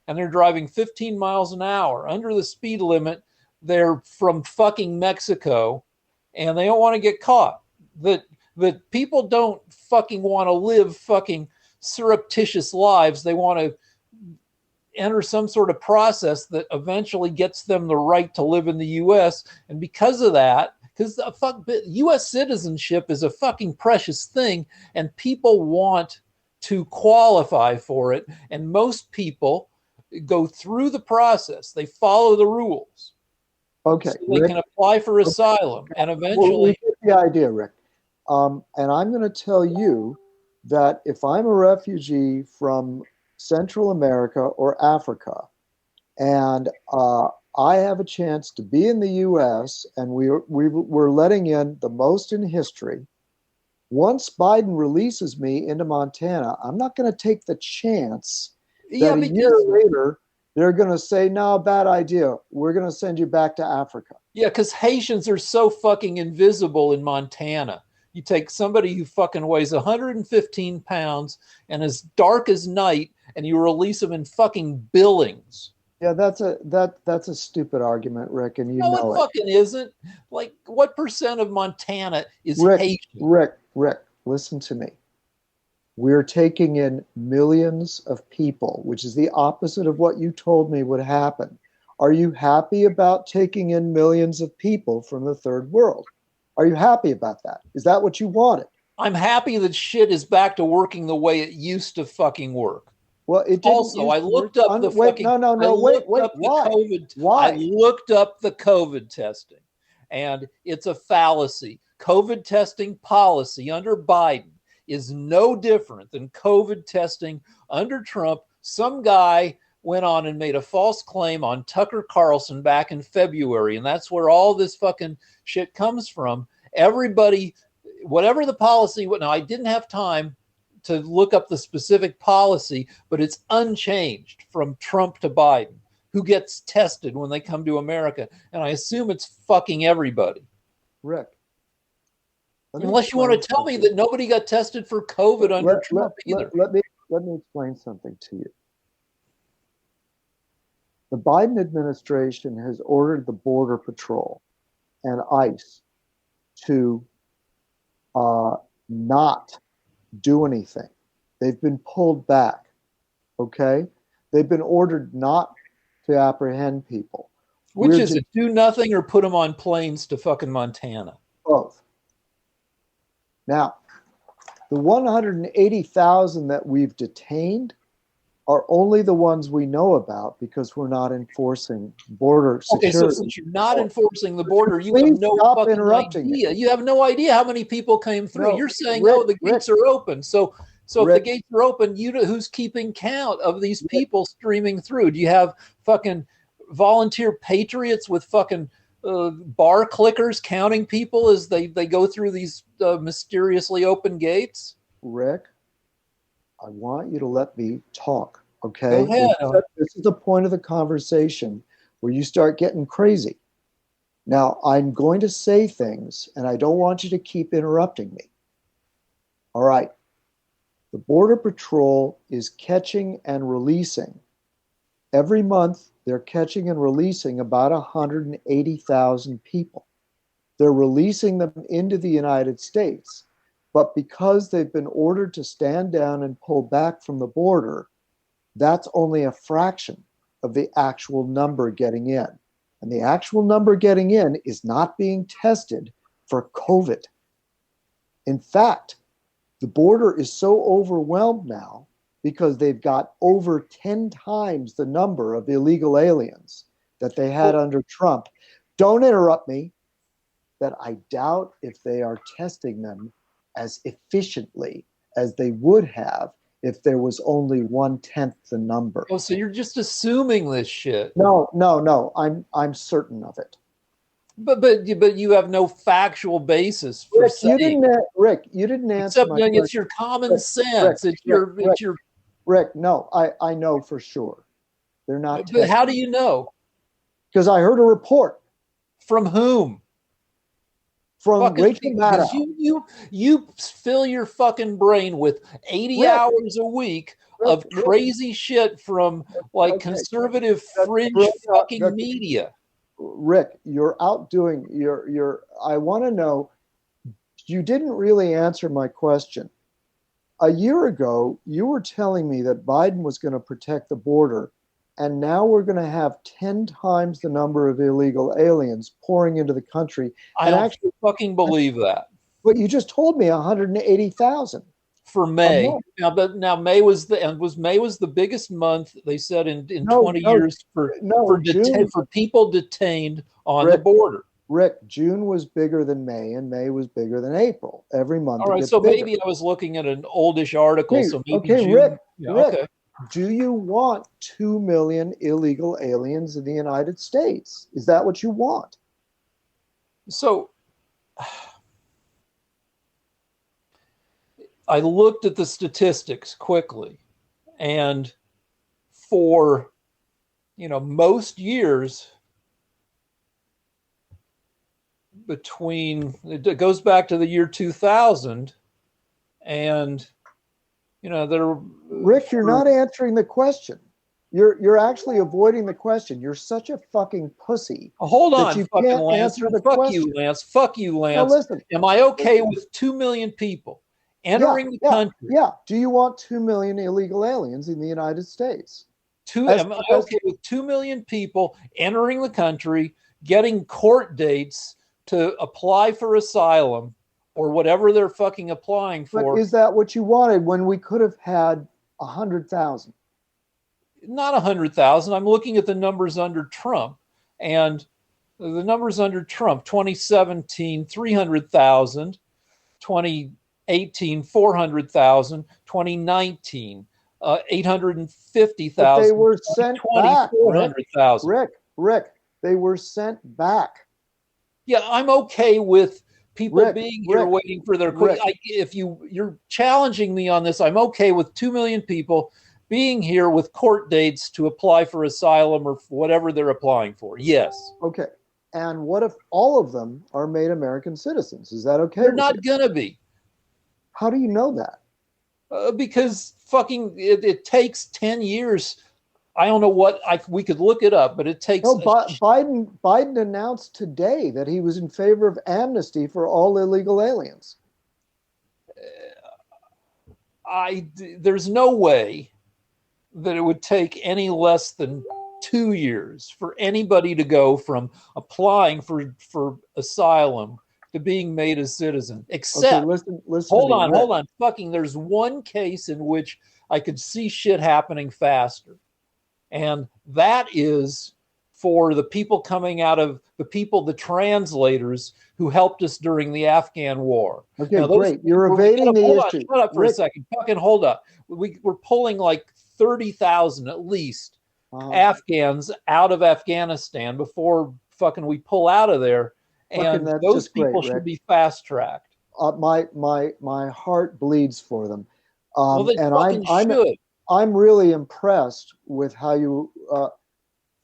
and they're driving 15 miles an hour under the speed limit, they're from fucking Mexico and they don't want to get caught. That people don't fucking want to live fucking surreptitious lives. They want to enter some sort of process that eventually gets them the right to live in the US. And because of that, because US citizenship is a fucking precious thing and people want to qualify for it. And most people go through the process, they follow the rules. Okay, So they can apply for asylum and eventually. we get the idea, Rick. And I'm going to tell you that if I'm a refugee from Central America or Africa, and I have a chance to be in the U.S., and we're letting in the most in history. Once Biden releases me into Montana, I'm not going to take the chance that a year later they're going to say, no, bad idea. We're going to send you back to Africa. Yeah, because Haitians are so fucking invisible in Montana. You take somebody who fucking weighs 115 pounds and is dark as night, and you release them in fucking Billings. Yeah, that's a stupid argument, Rick, and you know it. No, it fucking isn't. Like, what percent of Montana is Haitian? Rick, listen to me. We're taking in millions of people, which is the opposite of what you told me would happen. Are you happy about taking in millions of people from the third world? Are you happy about that? Is that what you wanted? I'm happy that shit is back to working the way it used to fucking work. Well, it didn't. Also, I looked up the wait, fucking. wait. Why? I looked up the COVID testing, and it's a fallacy. COVID testing policy under Biden is no different than COVID testing under Trump. Some guy went on and made a false claim on Tucker Carlson back in February, and that's where all this fucking shit comes from. Everybody, whatever the policy, now I didn't have time to look up the specific policy, but it's unchanged from Trump to Biden. Who gets tested when they come to America? And I assume it's fucking everybody. Rick. Unless you want to tell me that nobody got tested for COVID under Trump either. Let me explain something to you. The Biden administration has ordered the Border Patrol and ICE to not do anything. They've been pulled back. Okay? They've been ordered not to apprehend people. Which is it? Do nothing or put them on planes to fucking Montana? Both. Now, The 180,000 that we've detained are only the ones we know about because we're not enforcing border security. Okay, so since you're not enforcing the border, you have Please no stop fucking interrupting idea. me. You have no idea how many people came through. No, You're saying, Rick, oh, the gates are open. So if the Rick, gates are open, who's keeping count of these people streaming through? Do you have fucking volunteer patriots with fucking bar clickers counting people as they go through these mysteriously open gates? Rick, I want you to let me talk, okay? Go ahead. This is the point of the conversation where you start getting crazy. Now, I'm going to say things, and I don't want you to keep interrupting me. All right. The Border Patrol is catching and releasing. Every month, they're catching and releasing about 180,000 people. They're releasing them into the United States. But because they've been ordered to stand down and pull back from the border, that's only a fraction of the actual number getting in. And the actual number getting in is not being tested for COVID. In fact, the border is so overwhelmed now because they've got over 10 times the number of illegal aliens that they had under Trump. Don't interrupt me. That I doubt if they are testing them as efficiently as they would have if there was only 1/10 the number. Oh, so you're just assuming this shit? No. I'm certain of it. But you have no factual basis for Rick, saying. Rick, you didn't answer Except my question. it's your common sense. It's your. Rick, no, I know for sure. They're not. But how do you know? Because I heard a report. From whom? From Rachel Maddow. You fill your fucking brain with 80 hours a week of crazy shit from conservative fringe fucking media. Rick, you're outdoing your. I want to know. You didn't really answer my question. A year ago, you were telling me that Biden was going to protect the border, and now we're going to have 10 times the number of illegal aliens pouring into the country. I don't actually fucking believe that. But you just told me 180,000 for May. Now May was the biggest month they said in 20 years for people detained on the border. Rick, June was bigger than May, and May was bigger than April. Every month. All right, so maybe I was looking at an oldish article. So maybe June, Rick, okay. Do you want 2 million illegal aliens in the United States? Is that what you want? So I looked at the statistics quickly, and for most years it goes back to the year 2000, and Rick, you're not answering the question. You're actually avoiding the question. You're such a fucking pussy. Hold on, you can't answer the question. Fuck you, Lance. Now listen. Am I okay with 2 million people entering the country? Yeah. Do you want 2 million illegal aliens in the United States? Am I okay with 2 million people entering the country, getting court dates to apply for asylum or whatever they're fucking applying for? But is that what you wanted when we could have had 100,000? Not 100,000. I'm looking at the numbers under Trump, and the numbers under Trump: 2017, 300,000; 2018, 400,000; 2019, 850,000. They were sent back. 400,000. Rick, they were sent back. Yeah, I'm okay with people being here waiting for their. If you're challenging me on this, I'm okay with 2 million people being here with court dates to apply for asylum or whatever they're applying for. Yes. Okay. And what if all of them are made American citizens? Is that okay? They're not going to be. How do you know that? Because fucking it takes 10 years. I don't know what we could look it up, but it takes. No, Biden announced today that he was in favor of amnesty for all illegal aliens. There's no way that it would take any less than 2 years for anybody to go from applying for asylum to being made a citizen. Okay, Except, listen hold to me, on, Rick. hold on. Fucking, there's one case in which I could see shit happening faster. And that is for the people coming out of the translators who helped us during the Afghan war. Okay, Now, those great. You're we evading the hold on, issue. shut up for a Rick, second. Fucking hold up. We're pulling like 30,000 at least Afghans out of Afghanistan before fucking we pull out of there. fucking, And that's those just great, people Rick. should be fast tracked. My heart bleeds for them. Well, they And fucking should. I'm really impressed with how you.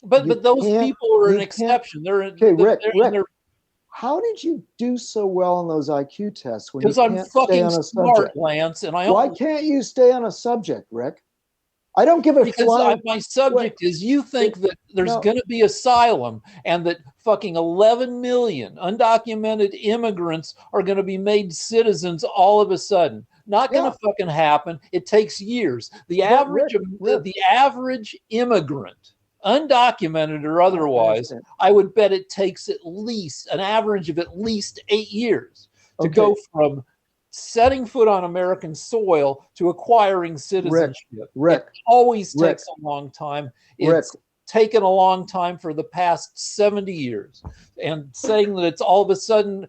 But those people are an exception. Okay, Rick. How did you do so well on those IQ tests when you because I'm can't stay fucking on a smart, subject? Lance, and Why can't you stay on a subject, Rick? I don't give a flying. my subject is you think that there's No. going to be asylum and that fucking 11 million undocumented immigrants are going to be made citizens all of a sudden. Not going to fucking happen. It takes years. The average immigrant, undocumented or otherwise, I would bet it takes at least an average of at least 8 years to go from setting foot on American soil to acquiring citizenship. Rick, it always takes a long time. It's taken a long time for the past 70 years. And saying that it's all of a sudden,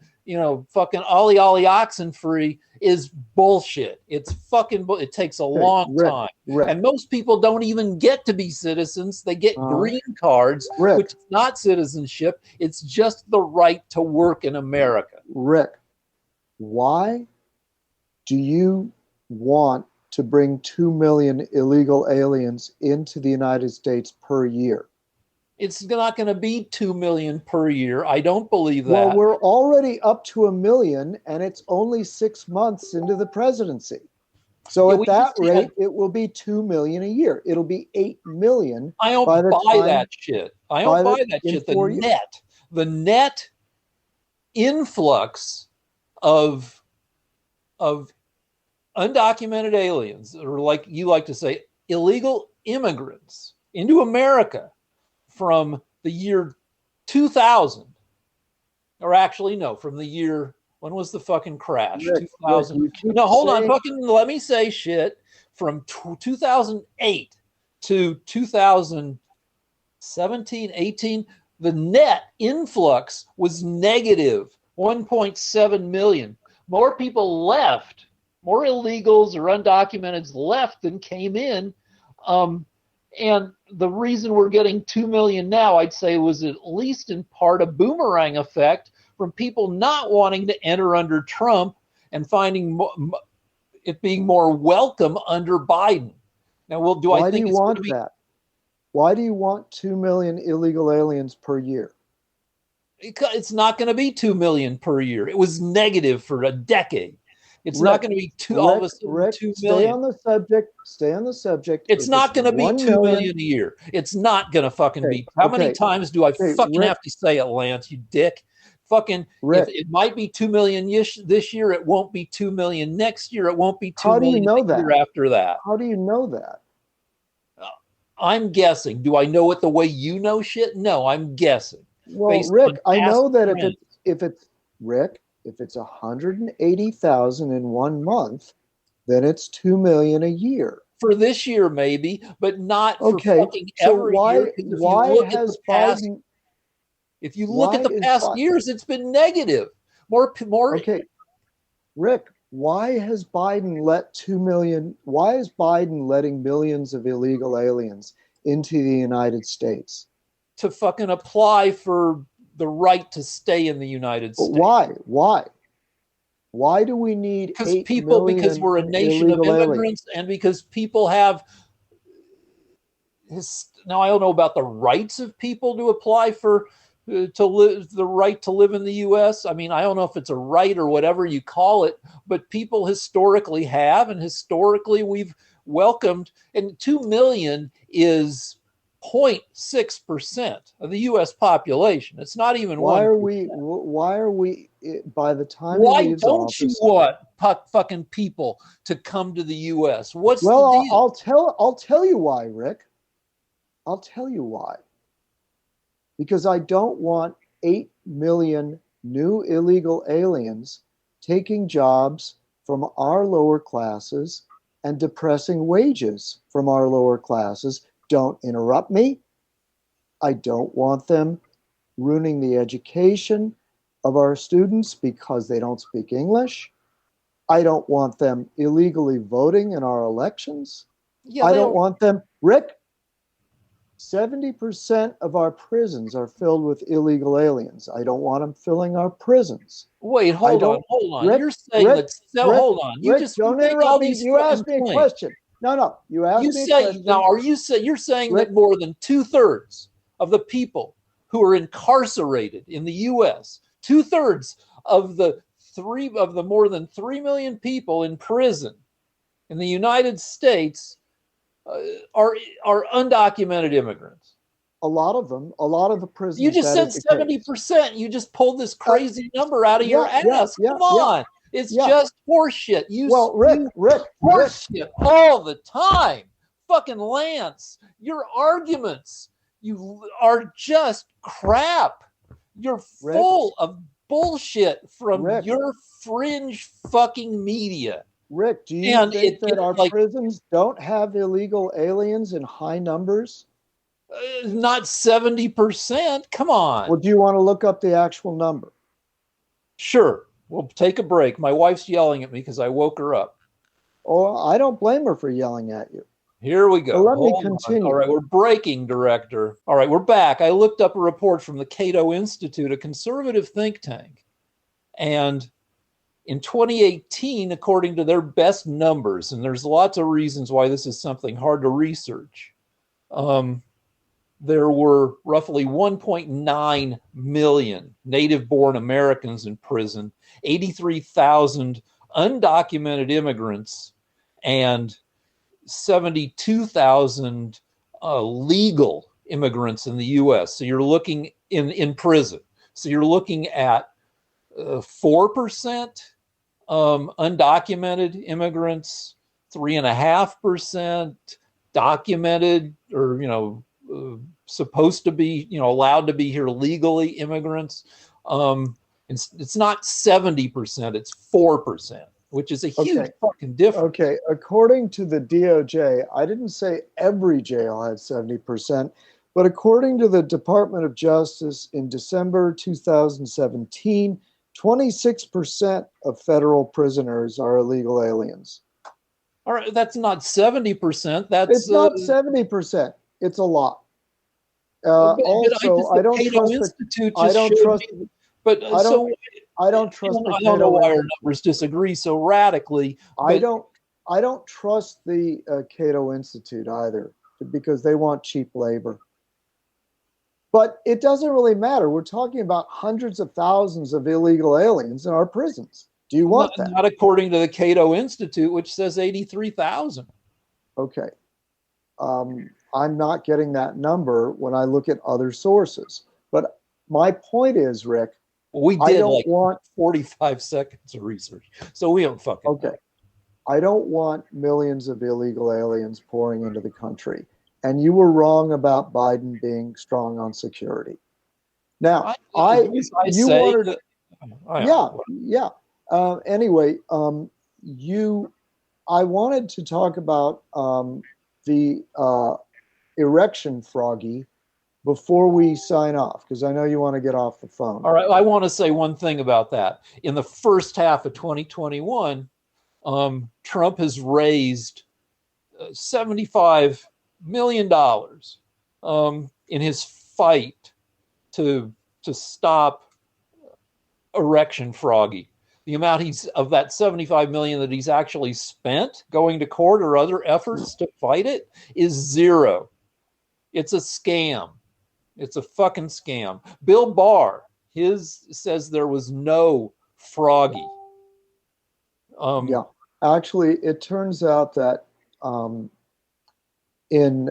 fucking ollie oxen free is bullshit. It's fucking it takes a long time. And most people don't even get to be citizens. They get green cards, which is not citizenship. It's just the right to work in America. Rick, why do you want to bring 2 million illegal aliens into the United States per year? It's not going to be 2 million per year. I don't believe that. Well, we're already up to 1 million, and it's only 6 months into the presidency. So at that rate, it will be 2 million a year. It'll be 8 million. I don't buy that shit. I don't buy that shit. The net influx of undocumented aliens, or like you like to say, illegal immigrants into America from the year 2000, or actually no, from the year, when was the fucking crash? 2000. No, hold on, fucking let me say shit. From 2008 to 2017, 18, the net influx was negative 1.7 million. More people left, more illegals or undocumenteds left than came in. And the reason we're getting 2 million now, I'd say, was at least in part a boomerang effect from people not wanting to enter under Trump and finding it being more welcome under Biden. Now, why do you want that? Why do you want 2 million illegal aliens per year? It's not going to be 2 million per year. It was negative for a decade. It's not going to be all of a sudden 2 million. Stay on the subject. Stay on the subject. It's not going to be 2 million a year. It's not going to fucking be. How many times do I fucking have to say it, Lance, you dick? Fucking, it might be 2 million this year. It won't be 2 million next year. It won't be 2 million the year after that. How do you know that? I'm guessing. Do I know it the way you know shit? No, I'm guessing. Well, Rick, I know that if it's 180,000 in 1 month, then it's 2 million a year. For this year, maybe, but not for fucking every year. If you look at the past years, it's been negative. More. Okay, Rick, why has Biden let 2 million? Why is Biden letting millions of illegal aliens into the United States? To fucking apply for the right to stay in the United States. Why? Why do we need because we're a nation of immigrants, and because people have now I don't know about the rights of people to apply for the right to live in the U.S. I mean, I don't know if it's a right or whatever you call it, but people historically have, and historically we've welcomed, and 2 million is 0.6% of the U.S. population. It's not even Why are we? By the time why don't you want fucking people to come to the U.S.? What's the deal? I'll tell you why, Rick. I'll tell you why. Because I don't want 8 million new illegal aliens taking jobs from our lower classes and depressing wages from our lower classes. Don't interrupt me. I don't want them ruining the education of our students because they don't speak English. I don't want them illegally voting in our elections. Yeah, I they don't don't. want them, Rick, 70% of our prisons are filled with illegal aliens. I don't want them filling our prisons. Wait, I hold on, don't, hold on. Rick, You're saying Rick, that, so Rick, hold on. You Rick, just, you don't make all interrupt me. these You fucking asked me a claims. question. No, no, you You asked me a say, question. now, you're saying Rick, that more than 2/3 of the people who are incarcerated in the U.S., 2/3 of the more than 3 million people in prison in the United States uh, are undocumented immigrants. a lot of them, a lot of the You prisons, just that said is the case. 70%. You just pulled this Uh, crazy number out of your yeah, yeah, ass. yeah, Come yeah, on. It's yeah. just horseshit. You Well, spew Rick, horseshit all the time. Fucking Lance, your arguments, you are just crap. You're Rick, full of bullshit from Rick, your fringe fucking media. Rick, do you And think it that our like prisons don't have illegal aliens in high numbers? not 70%. Come on. Well, do you want to look up the actual number? Sure. We'll take a break. My wife's yelling at me because I woke her up. Oh, I don't blame her for yelling at you. Here we But go. let me Hold on. All continue. right, we're breaking, director. All right, we're back. I looked up a report from the Cato Institute, a conservative think tank. And in 2018, according to their best numbers, and there's lots of reasons why this is something hard to research, there were roughly 1.9 million native born Americans in prison, 83,000 undocumented immigrants, and 72,000 legal immigrants in the US. So you're looking in prison. So you're looking at 4% undocumented immigrants, 3.5% documented or, supposed to be, allowed to be here legally immigrants. It's not 70%, it's 4%, which is a huge fucking difference. Okay. According to the DOJ, I didn't say every jail had 70%, but according to the Department of Justice in December 2017, 26% of federal prisoners are illegal aliens. All right, that's not 70%. It's not 70%. It's a lot. Also, I don't trust the. I don't trust. But I so don't. I don't trust the. I don't know why our numbers disagree so radically. I don't trust the Cato Institute either because they want cheap labor. But it doesn't really matter. We're talking about hundreds of thousands of illegal aliens in our prisons. Do you want that? Not according to the Cato Institute, which says 83,000. Okay. I'm not getting that number when I look at other sources. But my point is, Rick, we did like 45 seconds of research, so we don't fucking. Okay. Know. I don't want millions of illegal aliens pouring into the country. And you were wrong about Biden being strong on security. Now, anyway, I wanted to talk about the erection froggy before we sign off, because I know you want to get off the phone. All right, I want to say one thing about that. In the first half of 2021, Trump has raised $75 million in his fight to stop erection froggy. The amount of that 75 million that he's actually spent going to court or other efforts to fight it is zero. It's a scam. It's a fucking scam. Bill Barr, his says there was no froggy. Yeah, actually, it turns out that in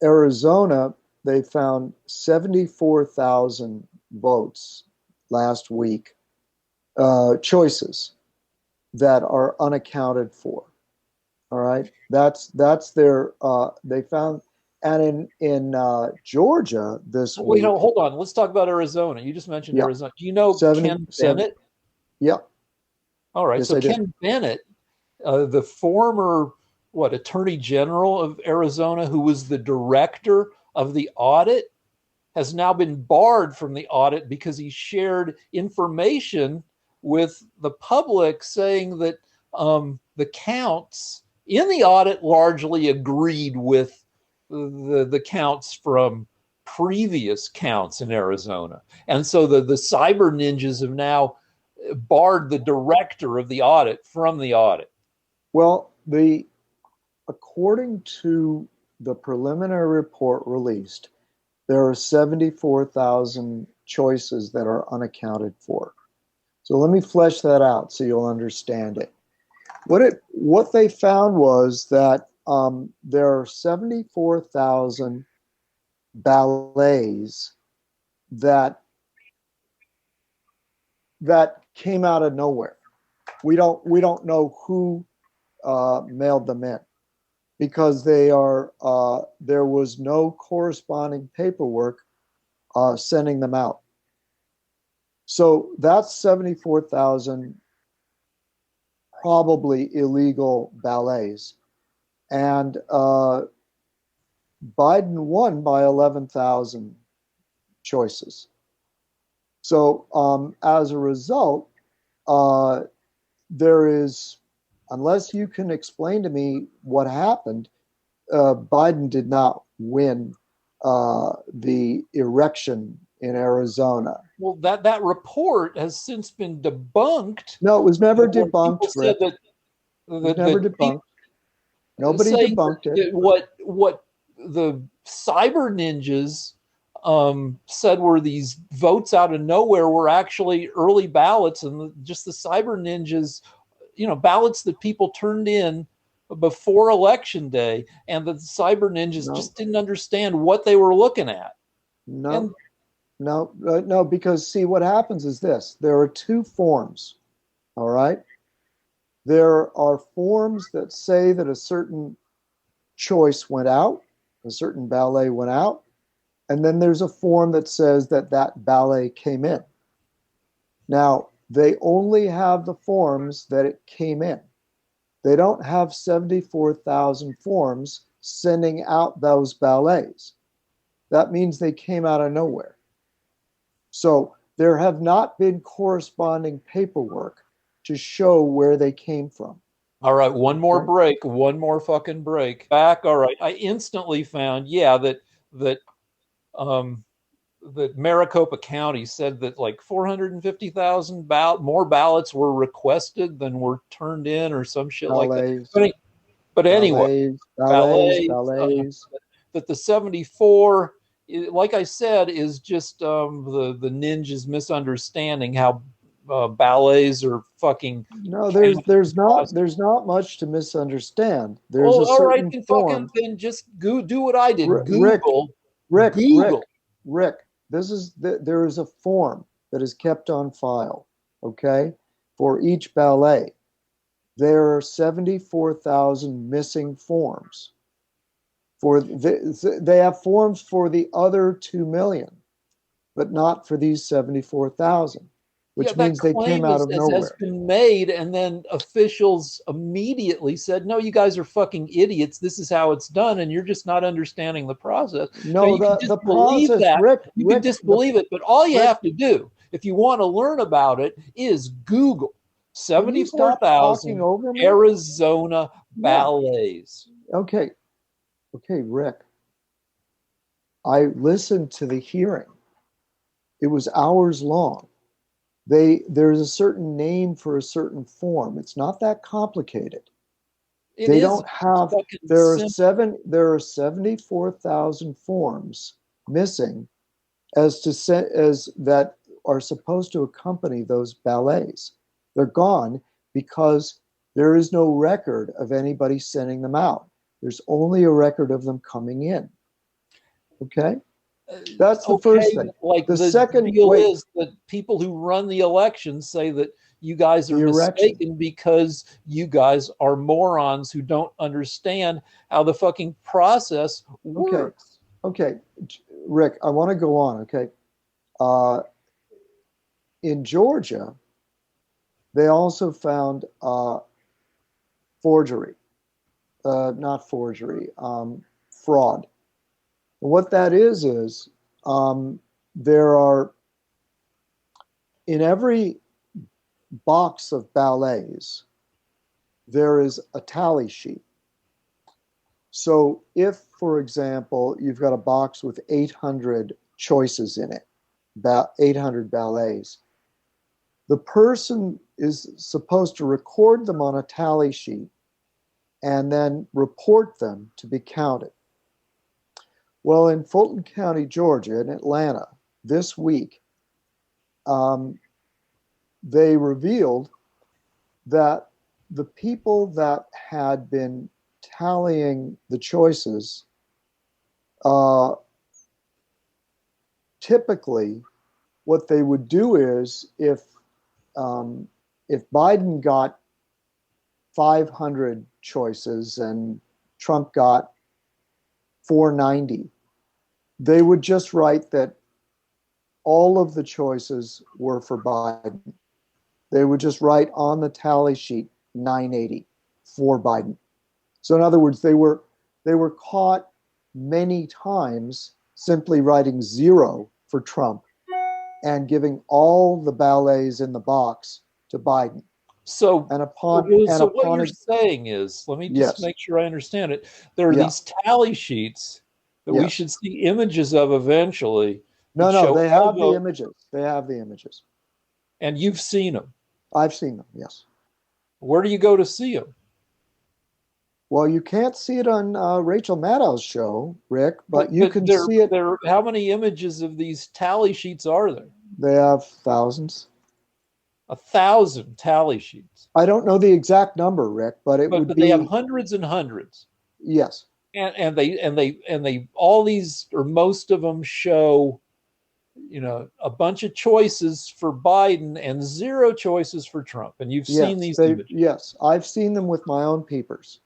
Arizona, they found 74,000 votes last week, choices that are unaccounted for. All right, that's their. They found in Georgia this Wait, week, hold on. Let's talk about Arizona. You just mentioned yeah, Arizona. Do you know 70, Ken 7, Bennett? yeah, All right. yes, So I do. Ken Bennett, the former Attorney General of Arizona, who was the director of the audit, has now been barred from the audit because he shared information with the public saying that the counts in the audit largely agreed with the counts from previous counts in Arizona. And so the cyber ninjas have now barred the director of the audit from the audit. Well, according to the preliminary report released, there are 74,000 choices that are unaccounted for. So let me flesh that out so you'll understand it. What they found was that there are 74,000 ballets that came out of nowhere. We don't know who mailed them in because there was no corresponding paperwork sending them out. So that's 74,000 probably illegal ballets. And Biden won by 11,000 choices. So as a result, there is, unless you can explain to me what happened, Biden did not win the election in Arizona. Well, that report has since been debunked. No, it was never When people debunked, said Rick. that It was never debunked. Nobody saying debunked it. that what the cyber ninjas said were these votes out of nowhere were actually early ballots, and just the cyber ninjas, ballots that people turned in before election day, and the cyber ninjas No, just didn't understand what they were looking at. no, And no, because see, what happens is this. There are two forms, all right? There are forms that say that a certain choice went out, a certain ballet went out, and then there's a form that says that that ballet came in. Now, they only have the forms that it came in. They don't have 74,000 forms sending out those ballets. That means they came out of nowhere. So there have not been corresponding paperwork to show where they came from. all right, one more Okay? break, one more fucking break. Back, all right. I instantly found, that um, that Maricopa County said that like 450,000 more ballots were requested than were turned in, or some shit like that. Ballets, But anyway, ballets, ballets, ballet, ballets. that the 74, like I said, is just the ninjas misunderstanding how ballets are fucking. No, there's not much to misunderstand. There's Oh, a all right, certain then fucking form. then just do what I did. Rick, Google, Rick, Google. Rick, Rick. There is a form that is kept on file. Okay, for each ballet, there are 74,000 missing forms. They have forms for the other 2 million, but not for these 74,000, Yeah, which that means they came claim out of has nowhere. been made, and then officials immediately said, "No, you guys are fucking idiots. This is how it's done, and you're just not understanding the process." Now No, you can the disbelieve process, that. Rick, You can disbelieve it, but all you Rick, have to do, if you want to learn about it, is Google can you seventy-four stop talking thousand over me? Arizona Yeah. ballets. Okay. Okay, Rick. I listened to the hearing. It was hours long. There's a certain name for a certain form. It's not that complicated. It They is don't it's have fucking simple. there are 74,000 forms missing as that are supposed to accompany those ballets. They're gone because there is no record of anybody sending them out. There's only a record of them coming in. Okay? That's the first Okay, thing. like The the second, deal wait, is that people who run the elections say that you guys are the erection. mistaken because you guys are morons who don't understand how the fucking process Okay, works. okay, Rick, I want to go on. Okay, uh, in Georgia, they also found forgery, not forgery, fraud. And what that is there are in every box of ballets, there is a tally sheet. So if, for example, you've got a box with 800 choices in it, about 800 ballets, the person is supposed to record them on a tally sheet and then report them to be counted. Well, in Fulton County, Georgia, in Atlanta, this week, um, they revealed that the people that had been tallying the choices uh, typically what they would do is if Biden got 500 choices and Trump got 490, they would just write that all of the choices were for Biden. They would just write on the tally sheet 980 for Biden. So in other words, they were caught many times simply writing 0 for Trump and giving all the ballets in the box to Biden. So, And so what you're saying is, let me just yes, make sure I understand it. There are yeah, these tally sheets that we yes. should see images of eventually that No, show they all have the vote, images. They have the images. and you've seen them. I've seen them, yes. Where do you go to see them? Well, you can't see it on Rachel Maddow's show, Rick, but you But can see it. there. How many images of these tally sheets are there? They have thousands. 1,000 tally sheets. I don't know the exact number, Rick, but it would But they have be, hundreds and hundreds, yes, and they all these or most of them show, you know, a bunch of choices for Biden and 0 choices for Trump. And you've seen these images. yes, I've seen them with my own peepers.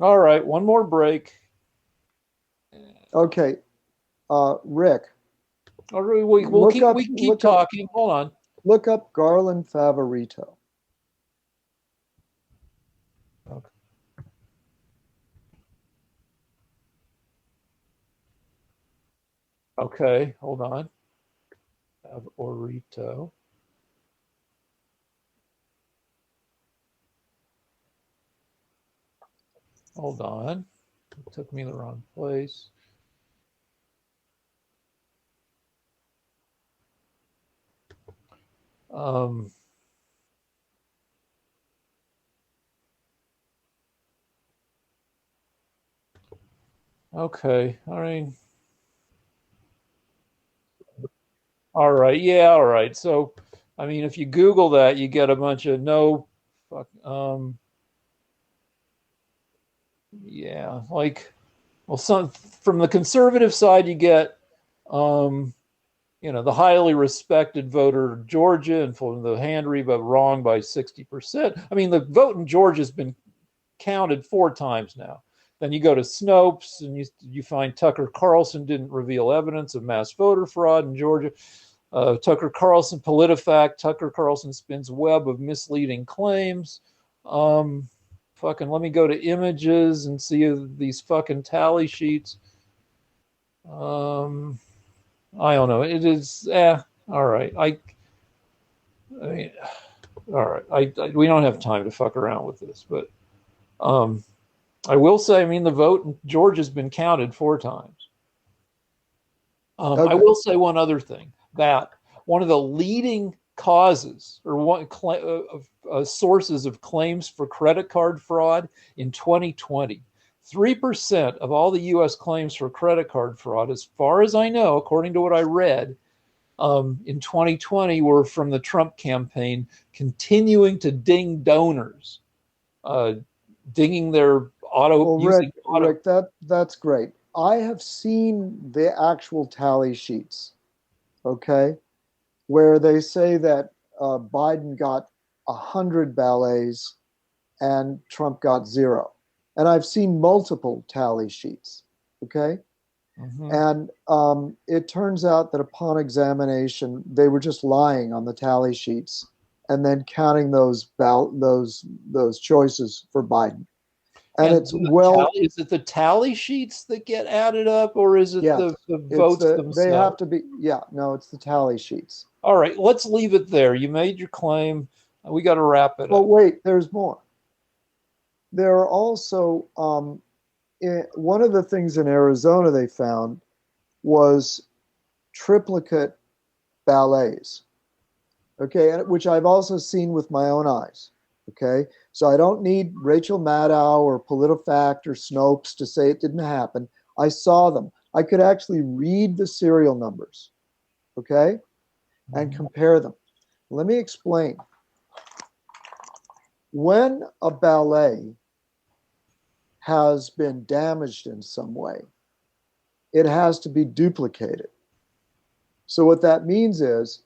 All right, one more break. Okay, Rick, All right, we can keep look up, talking. Hold on. look up Garland Favorito. Okay. Okay, hold on. Favorito. Hold on. It took me the wrong place. Um, okay. All right. Yeah. All right. So, I mean, if you Google that, you get a bunch of no, fuck, yeah, like, well, some from the conservative side, you get, um, you know, the highly respected voter of Georgia, and for the Handry, but wrong by 60%. I mean, the vote in Georgia has been counted 4 times now. Then you go to Snopes and you find Tucker Carlson didn't reveal evidence of mass voter fraud in Georgia. Tucker Carlson, PolitiFact, Tucker Carlson spins web of misleading claims. Fucking, let me go to images and see these fucking tally sheets. I don't know. It is, all right. I mean, all right. We don't have time to fuck around with this, but I will say, I mean, the vote in Georgia's been counted 4 times. I Okay. will say one other thing, that one of the leading causes or sources of claims for credit card fraud in 2020, 3% of all the U.S. claims for credit card fraud, as far as I know, according to what I read, in 2020 were from the Trump campaign continuing to ding donors, dinging their Well, Rick, that's great. I have seen the actual tally sheets, okay, where they say that Biden got 100 ballets and Trump got 0. And I've seen multiple tally sheets, okay? Mm-hmm. And it turns out that upon examination, they were just lying on the tally sheets and then counting those choices for Biden. And And it's well, is it the tally sheets that get added up, or is it yes, the it's votes they have themselves? to be, yeah, no, it's the tally sheets. All right, let's leave it there. You made your claim. We got to wrap it But up. wait, there's more. There are also one of the things in Arizona they found was triplicate ballets. Okay, which I've also seen with my own eyes. Okay, so I don't need Rachel Maddow or PolitiFact or Snopes to say it didn't happen. I saw them. I could actually read the serial numbers, okay, and compare them. Let me explain. When a ballet has been damaged in some way, it has to be duplicated. So what that means is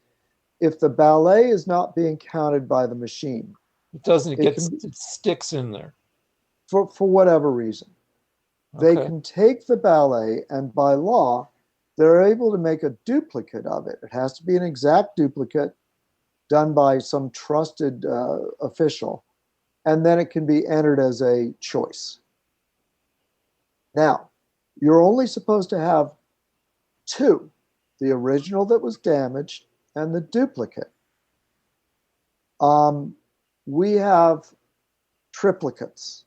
if the ballet is not being counted by the machine, It doesn't. it can be, It sticks in there. for whatever reason, they Okay. can take the ballet and by law, they're able to make a duplicate of it. It has to be an exact duplicate done by some trusted official, and then it can be entered as a choice. Now, you're only supposed to have two, the original that was damaged and the duplicate. Um, we have triplicates.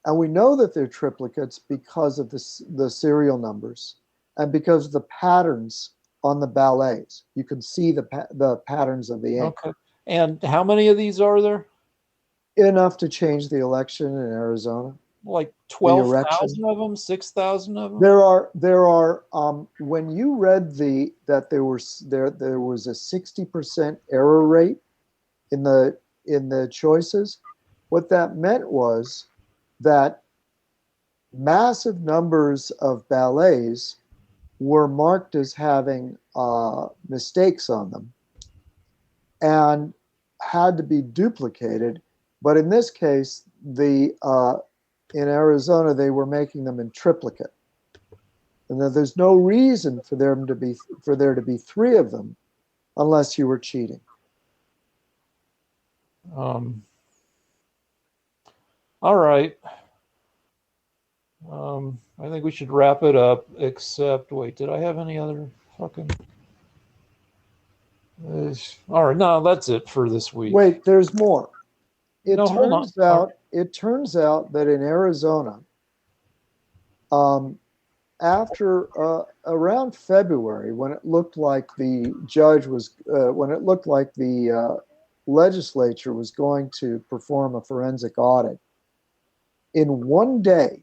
And we know that they're triplicates because of the serial numbers and because of the patterns on the ballets. You can see the patterns of the ink. Okay. And how many of these are there? Enough to change the election in Arizona, Like the erection. 12,000 of them, 6,000 of them? There are when you read that there was a 60% error rate in the choices, what that meant was that massive numbers of ballets were marked as having mistakes on them and had to be duplicated. But in this case, in Arizona they were making them in triplicate, and that there's no reason for there to be three of them unless you were cheating. All right. I think we should wrap it up, except, wait, did I have any other fucking... all right, no, that's it for this week. Wait, there's more. No, hold on. It turns out that in Arizona, after around February, when it looked like the legislature was going to perform a forensic audit, in one day,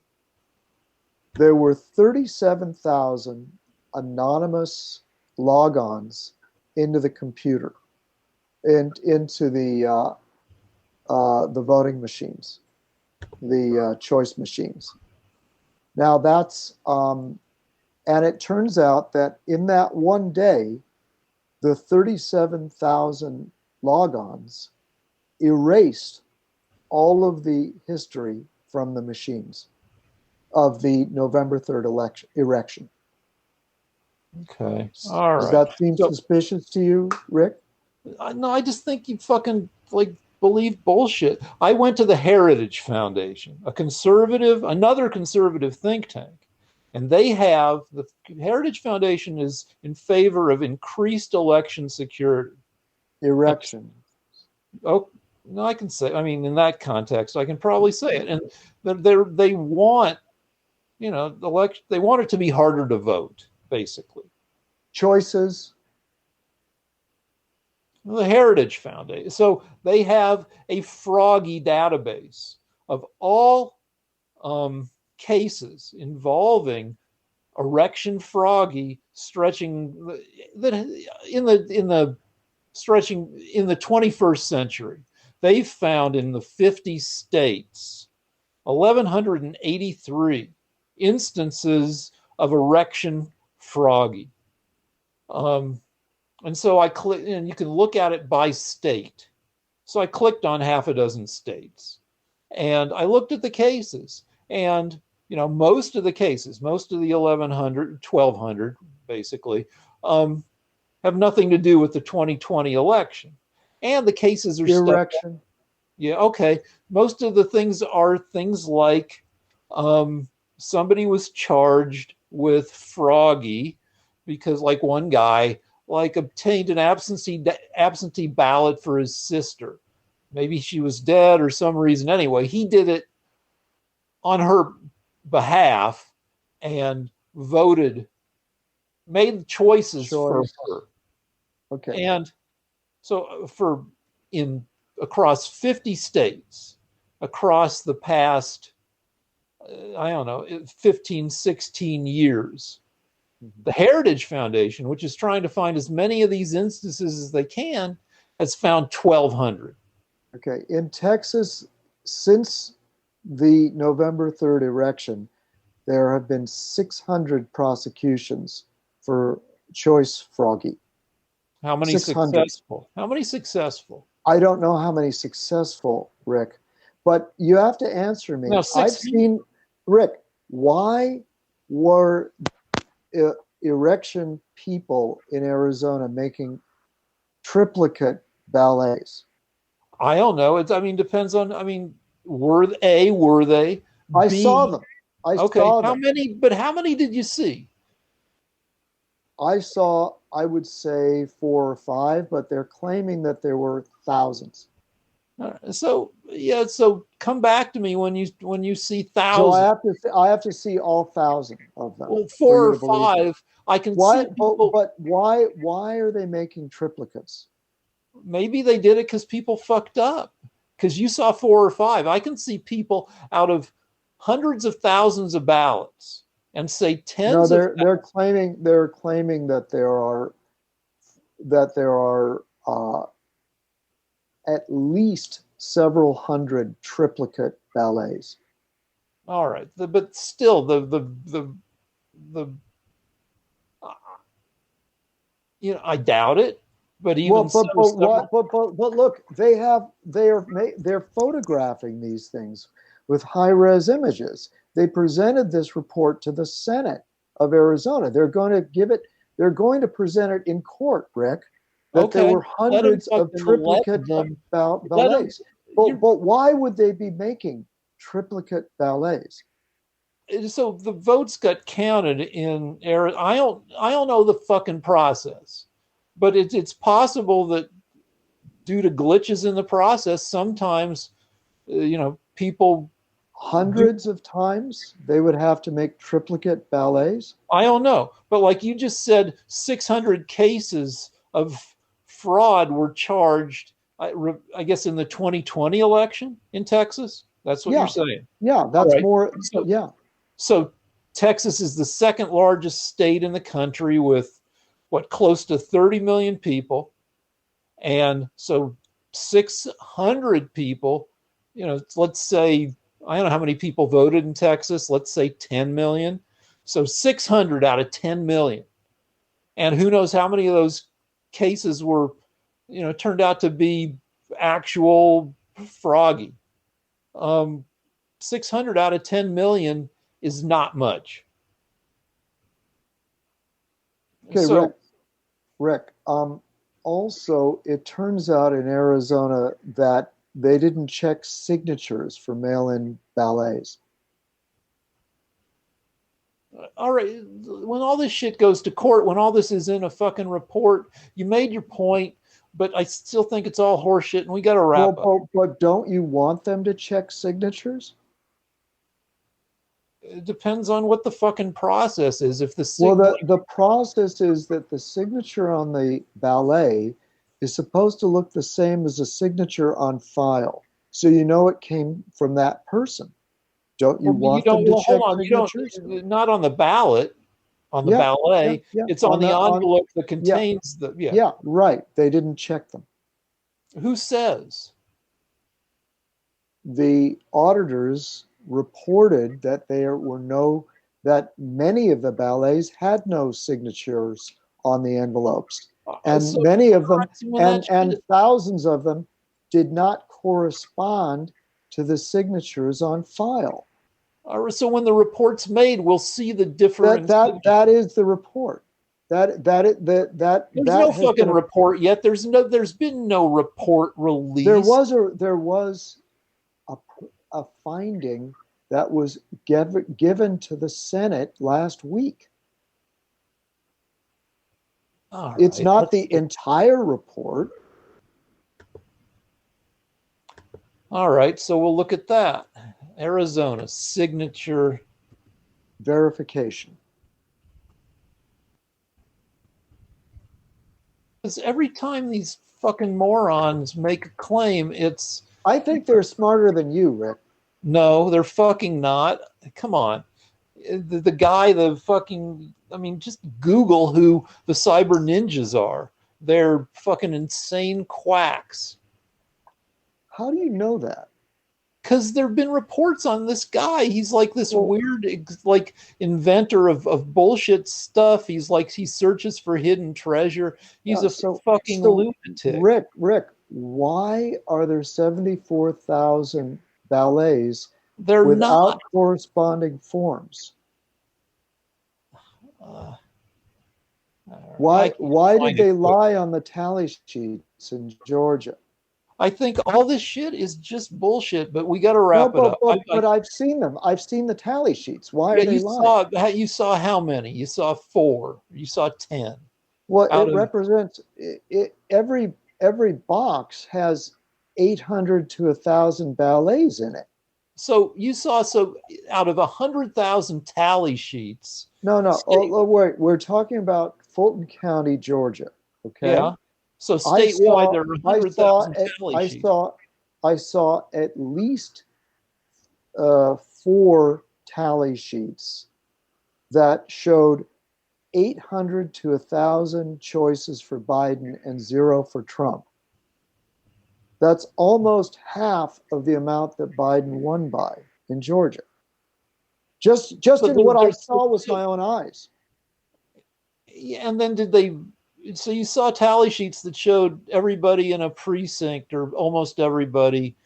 there were 37,000 anonymous logons into the computer and into the voting machines, the choice machines. Now and it turns out that in that one day, the 37,000 logons erased all of the history from the machines of the November 3rd election. Okay. All Does right. that seem suspicious to you, Rick? No, I just think you fucking believe bullshit. I went to the Heritage Foundation, another conservative think tank, and the Heritage Foundation is in favor of increased election security. Erection. Oh, no, I can say. I mean, in that context, I can probably say it. And they want, they want it to be harder to vote, basically. Choices. The Heritage Foundation. So they have a froggy database of all cases involving erection froggy stretching that in the 21st century. They found in the 50 states 1,183 instances of erection froggy. And so I click, and you can look at it by state. So I clicked on half a dozen states, and I looked at the cases, and most of the cases, most of the 1,100, 1,200, basically, have nothing to do with the 2020 election, and the cases are stuff. Erection. Yeah, okay. Most of the things are things like somebody was charged with froggy because, like, one guy like obtained an absentee ballot for his sister. Maybe she was dead or some reason. Anyway, he did it on her behalf and voted, made choices for her. Okay. And so across 50 states, across the past, I don't know, 15, 16 years, the Heritage Foundation, which is trying to find as many of these instances as they can, has found 1,200. Okay. In Texas, since the November 3rd election, there have been 600 prosecutions for choice froggy. How many 600. successful? How many successful? I don't know how many successful, Rick, but you have to answer me. No, I've seen, Rick, why were erection people in Arizona making triplicate ballets? I don't know. Depends on, were they? I B, saw them. I saw them. How many did you see? I saw, I would say 4 or 5, but they're claiming that there were thousands. So come back to me when you see thousands. So I have to see all 1,000 of them. Well, 4 or 5, I can why, see people. But why are they making triplicates? Maybe they did it because people fucked up. Because you saw 4 or 5. I can see people out of hundreds of thousands of ballots and say tens of thousands. They're claiming that there are at least several hundred triplicate ballets. All right, but still, I doubt it. But even but look, they're photographing these things with high-res images. They presented this report to the Senate of Arizona. They're going to present it in court, Rick, that there were hundreds of triplicate ballets. But why would they be making triplicate ballets? So the votes got counted in Arizona. I don't know the fucking process, but it's possible that due to glitches in the process, sometimes people. Hundreds of times they would have to make triplicate ballets? I don't know. But like you just said, 600 cases of fraud were charged, I guess, in the 2020 election in Texas. That's what you're saying. Yeah, that's right. More. So Texas is the second largest state in the country with, close to 30 million people. And so 600 people, let's say, I don't know how many people voted in Texas. Let's say 10 million. So 600 out of 10 million. And who knows how many of those cases were, turned out to be actual froggy. 600 out of 10 million is not much. Okay, so, Rick. Also, it turns out in Arizona that they didn't check signatures for mail-in ballets. All right, when all this shit goes to court, when all this is in a fucking report, you made your point, but I still think it's all horseshit, and we got to wrap up. But don't you want them to check signatures? It depends on what the fucking process is. If the process is that the signature on the ballet is supposed to look the same as a signature on file, so it came from that person. Don't you want them to check signatures? Not on the ballot, on the ballet. Yeah. It's on the envelope that contains the. Yeah. Yeah, right. They didn't check them. Who says? The auditors reported that there were no that many of the ballets had no signatures on the envelopes, and So, many of them, so when that and shit, thousands of them, did not correspond to the signatures on file. so when the report's made, we'll see the That different that signatures. that is the report. There's no Has fucking been report yet. There's been no report there released. was a, a finding that was given to the Senate last week. All It's right, not the entire report. all right, so we'll look at that. Arizona signature Verification. because every time these fucking morons make a claim, it's I think they're smarter than you, Rick. no, they're fucking not. Come on. The guy, the fucking, I mean, just Google who the cyber ninjas are. They're fucking insane quacks. How do you know that? Because there have been reports on this guy. He's like this Well, weird, like inventor of bullshit stuff. He's like he searches for hidden treasure. He's a fucking lunatic. Rick, why are there 74,000 ballets They're without not. corresponding forms? Uh, Why did they lie on the tally sheets in Georgia? I think all this shit is just bullshit, but we got to wrap it up. But I've seen them. I've seen the tally sheets. Why are they lying? You saw how many? You saw 4. You saw 10. Well, it represents every box has 800 to 1,000 ballets in it. So you saw out of 100,000 tally sheets. No. Wait. We're talking about Fulton County, Georgia. Okay. Yeah. So statewide, there are 100,000 tally sheets. I saw at least 4 tally sheets that showed 800 to 1,000 choices for Biden and 0 for Trump. That's almost half of the amount that Biden won by in Georgia. Just in what I saw with my own eyes. Yeah, and then so you saw tally sheets that showed everybody in a precinct, or almost everybody,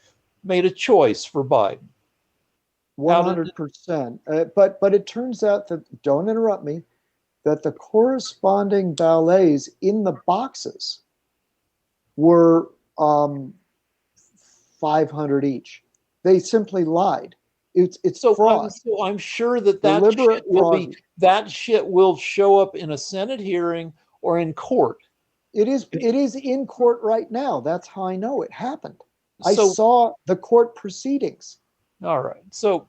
made a choice for Biden. 100%. But it turns out that, don't interrupt me, that the corresponding ballets in the boxes were 500 each. They simply lied. It's fraud. So I'm sure that shit will show up in a Senate hearing or in court. It is in court right now. That's how I know it happened. I saw the court proceedings. All right. So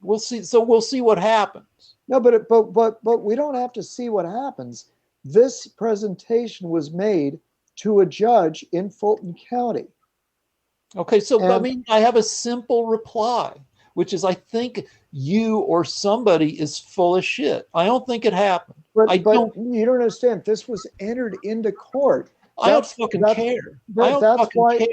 we'll see. So we'll see what happens. No, but we don't have to see what happens. This presentation was made to a judge in Fulton County. Okay, so I mean, I have a simple reply, which is I think you or somebody is full of shit. I don't think it happened. But you don't understand. This was entered into court. I don't fucking care. That's why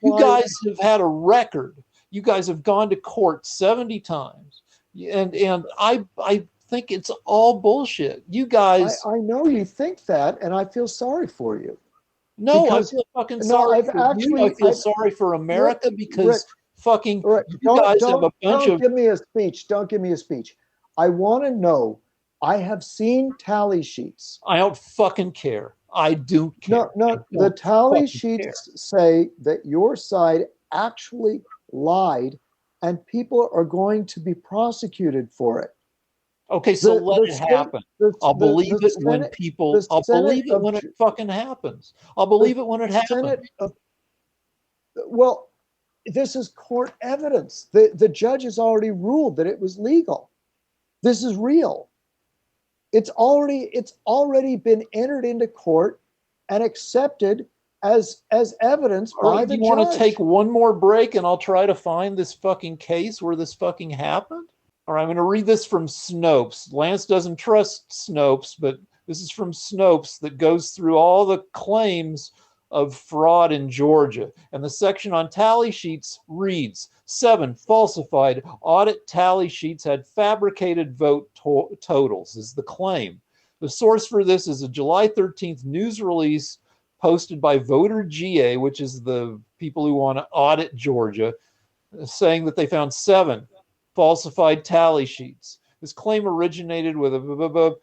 you guys have had a record. You guys have gone to court 70 times, and I think it's all bullshit. You guys, I know you think that, and I feel sorry for you. No, I feel fucking sorry for you. I feel sorry for America because fucking you guys have a bunch of. Don't give me a speech. Don't give me a speech. I want to know. I have seen tally sheets. I don't fucking care. I do care. No. The tally sheets say that your side actually lied, and people are going to be prosecuted for it. Okay, so let it happen. I'll believe it when people. I'll believe it when it fucking happens. I'll believe it when it happens. Well, this is court evidence. The judge has already ruled that it was legal. This is real. It's already been entered into court and accepted as evidence by the judge. You want to take one more break and I'll try to find this fucking case where this fucking happened? All right, I'm going to read this from Snopes. Lance doesn't trust Snopes, but this is from Snopes that goes through all the claims of fraud in Georgia. And the section on tally sheets reads 7 falsified audit tally sheets had fabricated vote totals, is the claim. The source for this is a July 13th news release posted by Voter GA, which is the people who want to audit Georgia, saying that they found 7 falsified tally sheets. This claim originated with a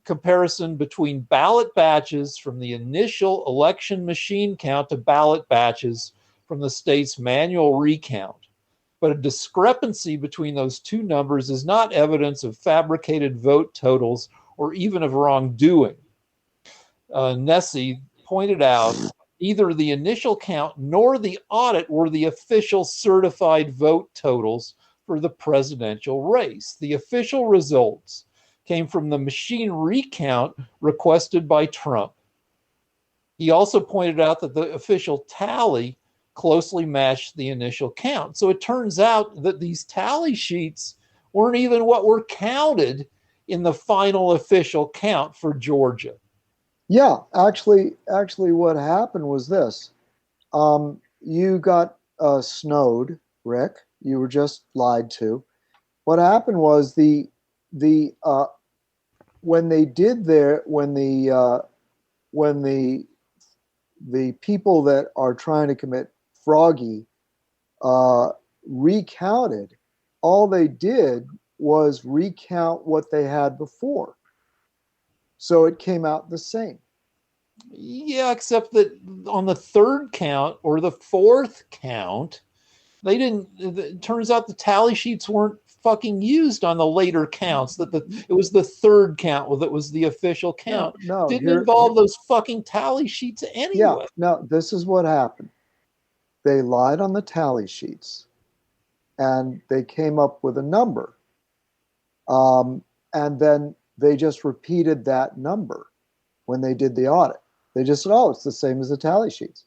comparison between ballot batches from the initial election machine count to ballot batches from the state's manual recount. But a discrepancy between those two numbers is not evidence of fabricated vote totals or even of wrongdoing. Nessie pointed out either the initial count nor the audit were the official certified vote totals for the presidential race. The official results came from the machine recount requested by Trump. He also pointed out that the official tally closely matched the initial count. So it turns out that these tally sheets weren't even what were counted in the final official count for Georgia. Yeah, actually, what happened was this: you got snowed, Rick. You were just lied to. What happened was when they did their when the people that are trying to commit froggy recounted, all they did was recount what they had before. So it came out the same. Yeah, except that on the third count or the fourth count, they didn't. It turns out the tally sheets weren't fucking used on the later counts. It was the third count that was the official count. No, didn't involve those fucking tally sheets anyway. Yeah, no, this is what happened. They lied on the tally sheets, and they came up with a number, and then they just repeated that number when they did the audit. They just said, "Oh, it's the same as the tally sheets."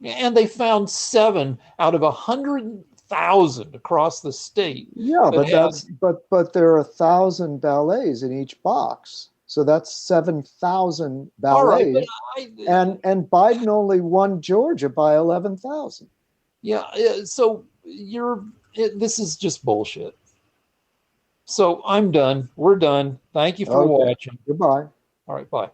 And they found 7 out of 100,000 across the state. Yeah, but there are 1,000 ballets in each box, so that's 7,000 ballets. Right, and Biden only won Georgia by 11,000. Yeah, so this is just bullshit. So I'm done. We're done. Thank you for watching. Goodbye. All right, bye.